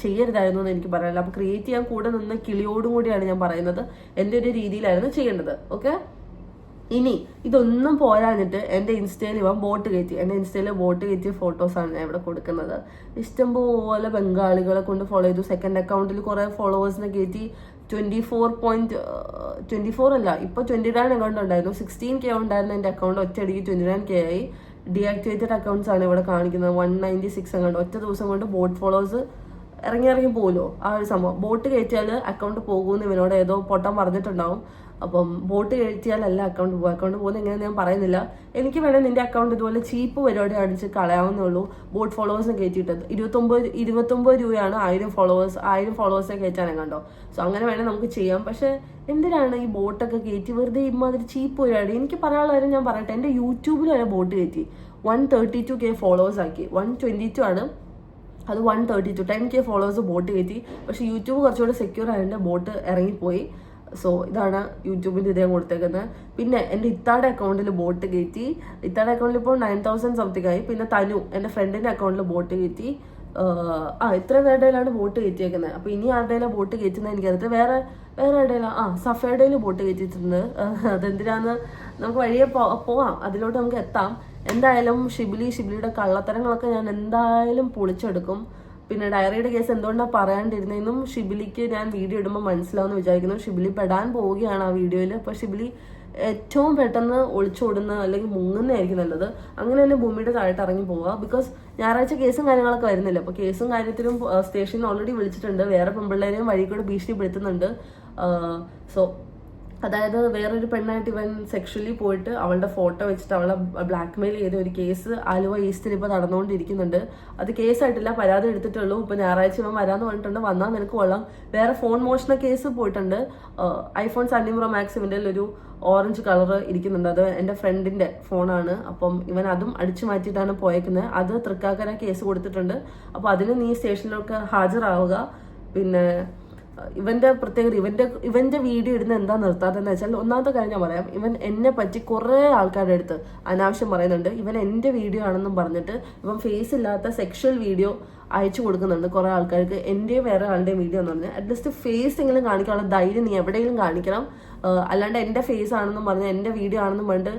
ചെയ്യരുതായിരുന്നു എന്ന് എനിക്ക് പറയാനില്ല. അപ്പൊ ക്രിയേറ്റ് ചെയ്യാൻ കൂടെ നിന്ന് കിളിയോടും കൂടിയാണ് ഞാൻ പറയുന്നത്. എൻ്റെ ഒരു രീതിയിലായിരുന്നു ചെയ്യേണ്ടത്. ഓക്കെ, ഇനി ഇതൊന്നും പോരാഞ്ഞിട്ട് എൻ്റെ ഇൻസ്റ്റയിൽ ഇവൻ ബോട്ട് കയറ്റിയ ഫോട്ടോസാണ് ഞാൻ ഇവിടെ കൊടുക്കുന്നത്. ഇഷ്ടംപോലെ ബംഗാളികളെ കൊണ്ട് ഫോളോ ചെയ്തു. സെക്കൻഡ് അക്കൗണ്ടിൽ കുറേ ഫോളോവേഴ്സിനെ കയറ്റി. 24 അല്ല, ഇപ്പോൾ 29 അക്കൗണ്ട് ഉണ്ടായിരുന്നു. 16K ഉണ്ടായിരുന്ന എൻ്റെ അക്കൗണ്ട് ഒറ്റയടിക്ക് 29K ആയി. ഡീആക്ടിവേറ്റഡ് അക്കൗണ്ട്സ് ആണ് ഇവിടെ കാണിക്കുന്നത്. 196 അക്കൗണ്ട് ഒറ്റ ദിവസം കൊണ്ട് ബോട്ട് ഫോളോവേഴ്സ് ഇറങ്ങി പോകുമല്ലോ ആ ഒരു സംഭവം. ബോട്ട് കയറ്റിയാൽ അക്കൗണ്ട് പോകുമെന്ന് ഇവനോട് ഏതോ പൊട്ടം പറഞ്ഞിട്ടുണ്ടാവും. അപ്പം ബോട്ട് കയറ്റിയാലല്ല അക്കൗണ്ട് പോകും. അക്കൗണ്ട് പോകുന്നത് എങ്ങനെയാണെന്ന് ഞാൻ പറയുന്നില്ല. എനിക്ക് വേണേൽ നിന്റെ അക്കൗണ്ട് ഇതുപോലെ ചീപ്പ് പരിപാടി അടിച്ച് കളയാവുന്നേ ഉള്ളൂ. ബോട്ട് ഫോളോവേഴ്സിനെ കയറ്റിയിട്ടത് 29 രൂപയാണ് 1000 ഫോളോവേഴ്സെ കയറ്റാനും കണ്ടോ. സോ അങ്ങനെ വേണേൽ നമുക്ക് ചെയ്യാം. പക്ഷെ എന്തിനാണ് ഈ ബോട്ടൊക്കെ കയറ്റി വെറുതെ ഇമാതിരി ചീപ്പ് പരിപാടി? എനിക്ക് പറയാനുള്ള കാര്യം ഞാൻ പറയട്ടെ, എൻ്റെ യൂട്യൂബിൽ വരെ ബോട്ട് കയറ്റി 132K ഫോളോവേഴ്സ് ആക്കി. 122 ആണ്, അത് 132 10K ഫോളോവേഴ്സ് ബോട്ട് കയറ്റി. പക്ഷെ യൂട്യൂബ് കുറച്ചുകൂടെ സെക്യൂർ ആയതിൻ്റെ ബോട്ട് ഇറങ്ങിപ്പോയി. സോ ഇതാണ് യൂട്യൂബിൻ്റെ ഇതേ കൊടുത്തേക്കുന്നത്. പിന്നെ എൻ്റെ ഇത്താടെ അക്കൗണ്ടിൽ ബോട്ട് കയറ്റി. ഇത്താടെ അക്കൗണ്ടിൽ ഇപ്പോൾ 9000 സംതിങ് ആയി. പിന്നെ തനു എൻ്റെ ഫ്രണ്ടിൻ്റെ അക്കൗണ്ടിൽ ബോട്ട് കയറ്റി. ഇത്ര പേരുടെയിലാണ് ബോട്ട് കയറ്റിയേക്കുന്നത്. അപ്പോൾ ഇനി ആരുടെയിലാണ് ബോട്ട് കയറ്റുന്നത് എനിക്കറിയത്തില്ല. വേറെ എവിടെയില്ല. സഫേഡയിൽ ബോട്ട് കയറ്റിയിട്ടുണ്ട്. അതെന്തിനാന്ന് നമുക്ക് വഴിയെ പോവാം, അതിലോട്ട് നമുക്ക് എത്താം. എന്തായാലും ഷിബിലിയുടെ കള്ളത്തരങ്ങളൊക്കെ ഞാൻ എന്തായാലും പൊളിച്ചെടുക്കും. പിന്നെ ഡയറിയുടെ കേസ് എന്തുകൊണ്ടാണ് പറയാണ്ടിരുന്നതെന്നും ഷിബിലിക്ക് ഞാൻ വീഡിയോ ഇടുമ്പോൾ മനസ്സിലാവുമെന്ന് വിചാരിക്കുന്നു. ഷിബിലി പെടാൻ പോവുകയാണ് ആ വീഡിയോയിൽ. അപ്പോൾ ഷിബിലി ഏറ്റവും പെട്ടെന്ന് ഒളിച്ചോടുന്ന അല്ലെങ്കിൽ മുങ്ങുന്നതായിരിക്കും നല്ലത്. അങ്ങനെ തന്നെ ഭൂമിയുടെ താഴോട്ട് ഇറങ്ങി പോവുക. ബിക്കോസ് ഞായറാഴ്ച കേസും കാര്യങ്ങളൊക്കെ വരുന്നില്ല. അപ്പോൾ കേസും കാര്യത്തിലും സ്റ്റേഷനിൽ ഓൾറെഡി വിളിച്ചിട്ടുണ്ട്. വേറെ പെൺപിള്ളേരെയും വഴി കൂടെ ഭീഷണിപ്പെടുത്തുന്നുണ്ട്. സോ അതായത് വേറൊരു പെണ്ണായിട്ട് ഇവൻ സെക്ഷലി പോയിട്ട് അവളുടെ ഫോട്ടോ വെച്ചിട്ട് അവളെ ബ്ലാക്ക് മെയിൽ ചെയ്ത ഒരു കേസ് ആലുവ ഈസ്റ്റിൽ ഇപ്പോൾ നടന്നുകൊണ്ടിരിക്കുന്നുണ്ട്. അത് കേസായിട്ടില്ല, പരാതി എടുത്തിട്ടുള്ളൂ. ഇപ്പോൾ ഞായറാഴ്ച ഇവൻ വരാമെന്ന് പറഞ്ഞിട്ടുണ്ട്. വന്നാൽ നിനക്ക് കൊള്ളാം. വേറെ ഫോൺ മോഷണ കേസ് പോയിട്ടുണ്ട്. iPhone 17 Pro Max ഇവൻ്റെ ഒരു ഓറഞ്ച് കളർ ഇരിക്കുന്നുണ്ട്. അത് എൻ്റെ ഫ്രണ്ടിൻ്റെ ഫോണാണ്. അപ്പം ഇവൻ അതും അടിച്ചു മാറ്റിയിട്ടാണ് പോയേക്കുന്നത്. അത് തൃക്കാക്കര കേസ് കൊടുത്തിട്ടുണ്ട്. അപ്പോൾ അതിന് നീ സ്റ്റേഷനിലൊക്കെ ഹാജരാവുക. പിന്നെ ഇവന്റെ പ്രത്യേകത ഇവന്റെ വീഡിയോ ഇടുന്ന എന്താ നിർത്താതെന്ന് വെച്ചാൽ, ഒന്നാമത്തെ കാര്യം ഞാൻ പറയാം, ഇവൻ എന്നെ പറ്റി കുറേ ആൾക്കാരുടെ അടുത്ത് അനാവശ്യം പറയുന്നുണ്ട്. ഇവൻ എൻ്റെ വീഡിയോ ആണെന്നും പറഞ്ഞിട്ട് ഇവൻ ഫേസ് ഇല്ലാത്ത സെക്ഷൽ വീഡിയോ അയച്ചു കൊടുക്കുന്നുണ്ട് കുറേ ആൾക്കാർക്ക്. എൻ്റെയും വേറെ ആളുടെയും വീഡിയോ എന്ന് പറഞ്ഞാൽ അറ്റ്ലീസ്റ്റ് ഫേസ് എങ്കിലും കാണിക്കാനുള്ള ധൈര്യം നീ എവിടെയെങ്കിലും കാണിക്കണം. അല്ലാണ്ട് എൻ്റെ ഫേസ് ആണെന്നും പറഞ്ഞ് എൻ്റെ വീഡിയോ ആണെന്നും പറഞ്ഞിട്ട്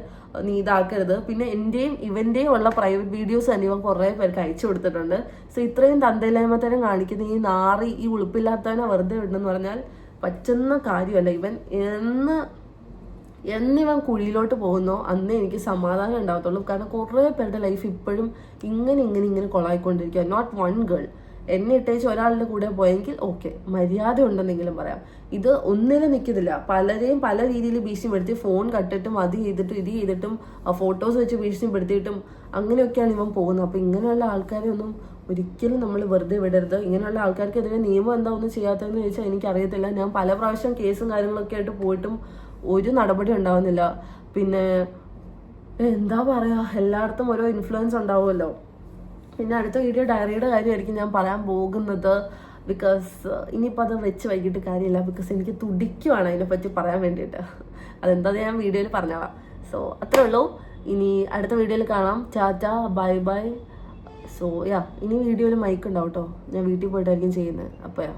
നീ ഇതാക്കരുത്. പിന്നെ എൻ്റെയും ഇവൻ്റെയും ഉള്ള പ്രൈവറ്റ് വീഡിയോസ് തന്നെ ഇവൻ കുറേ പേർക്ക് അയച്ചു കൊടുത്തിട്ടുണ്ട്. സോ ഇത്രയും തന്തയില്ലായ്മത്തരം കാണിക്കുന്ന ഈ നാറി, ഈ ഉളുപ്പില്ലാത്തവനെ വെറുതെ വിടണമെന്ന് പറഞ്ഞാൽ പറ്റുന്ന കാര്യമല്ല. ഇവൻ എന്നിവൻ കുഴിയിലോട്ട് പോകുന്നോ അന്നേ എനിക്ക് സമാധാനം ഉണ്ടാകത്തുള്ളൂ. കാരണം കുറേ പേരുടെ ലൈഫ് ഇപ്പോഴും ഇങ്ങനെ കൊളായിക്കൊണ്ടിരിക്കുക. Not one girl. എന്നെ ഇട്ടേച്ച് ഒരാളുടെ കൂടെ പോയെങ്കിൽ ഓക്കെ, മര്യാദ ഉണ്ടെന്നെങ്കിലും പറയാം. ഇത് ഒന്നിലും നിൽക്കുന്നില്ല. പലരെയും പല രീതിയിൽ ഭീഷണിപ്പെടുത്തി, ഫോൺ കട്ടിട്ടും അത് ചെയ്തിട്ടും ഇത് ചെയ്തിട്ടും ഫോട്ടോസ് വെച്ച് ഭീഷണിപ്പെടുത്തിയിട്ടും അങ്ങനെയൊക്കെയാണ് ഇവൻ പോകുന്നത്. അപ്പോൾ ഇങ്ങനെയുള്ള ആൾക്കാരെ ഒന്നും ഒരിക്കലും നമ്മൾ വെറുതെ വിടരുത്. ഇങ്ങനെയുള്ള ആൾക്കാർക്കെതിരെ നിയമം എന്താ ഒന്നും ചെയ്യാത്തതെന്ന് ചോദിച്ചാൽ എനിക്കറിയത്തില്ല. ഞാൻ പല പ്രാവശ്യം കേസും കാര്യങ്ങളൊക്കെ ആയിട്ട് പോയിട്ടും ഒരു നടപടി ഉണ്ടാവുന്നില്ല. പിന്നെ എന്താ പറയുക, എല്ലായിടത്തും ഓരോ ഇൻഫ്ലുവൻസ് ഉണ്ടാവുമല്ലോ. പിന്നെ അടുത്ത വീഡിയോ ഡയറിയുടെ കാര്യമായിരിക്കും ഞാൻ പറയാൻ പോകുന്നത്. ബിക്കോസ് ഇനിയിപ്പോൾ അത് വെച്ച് വൈകിട്ട് കാര്യമില്ല. ബിക്കോസ് എനിക്ക് തുടിക്കുവാണ് അതിനെപ്പറ്റി പറയാൻ വേണ്ടിയിട്ട്. അതെന്താ ഞാൻ വീഡിയോയിൽ പറഞ്ഞോളാം. സോ അത്രേ ഉള്ളൂ. ഇനി അടുത്ത വീഡിയോയിൽ കാണാം. ടാറ്റ, ബൈ. സോ ഇനി വീഡിയോയിൽ മൈക്ക് ഉണ്ടാവും കേട്ടോ. ഞാൻ വീട്ടിൽ പോയിട്ടായിരിക്കും ചെയ്യുന്നത്. അപ്പോൾ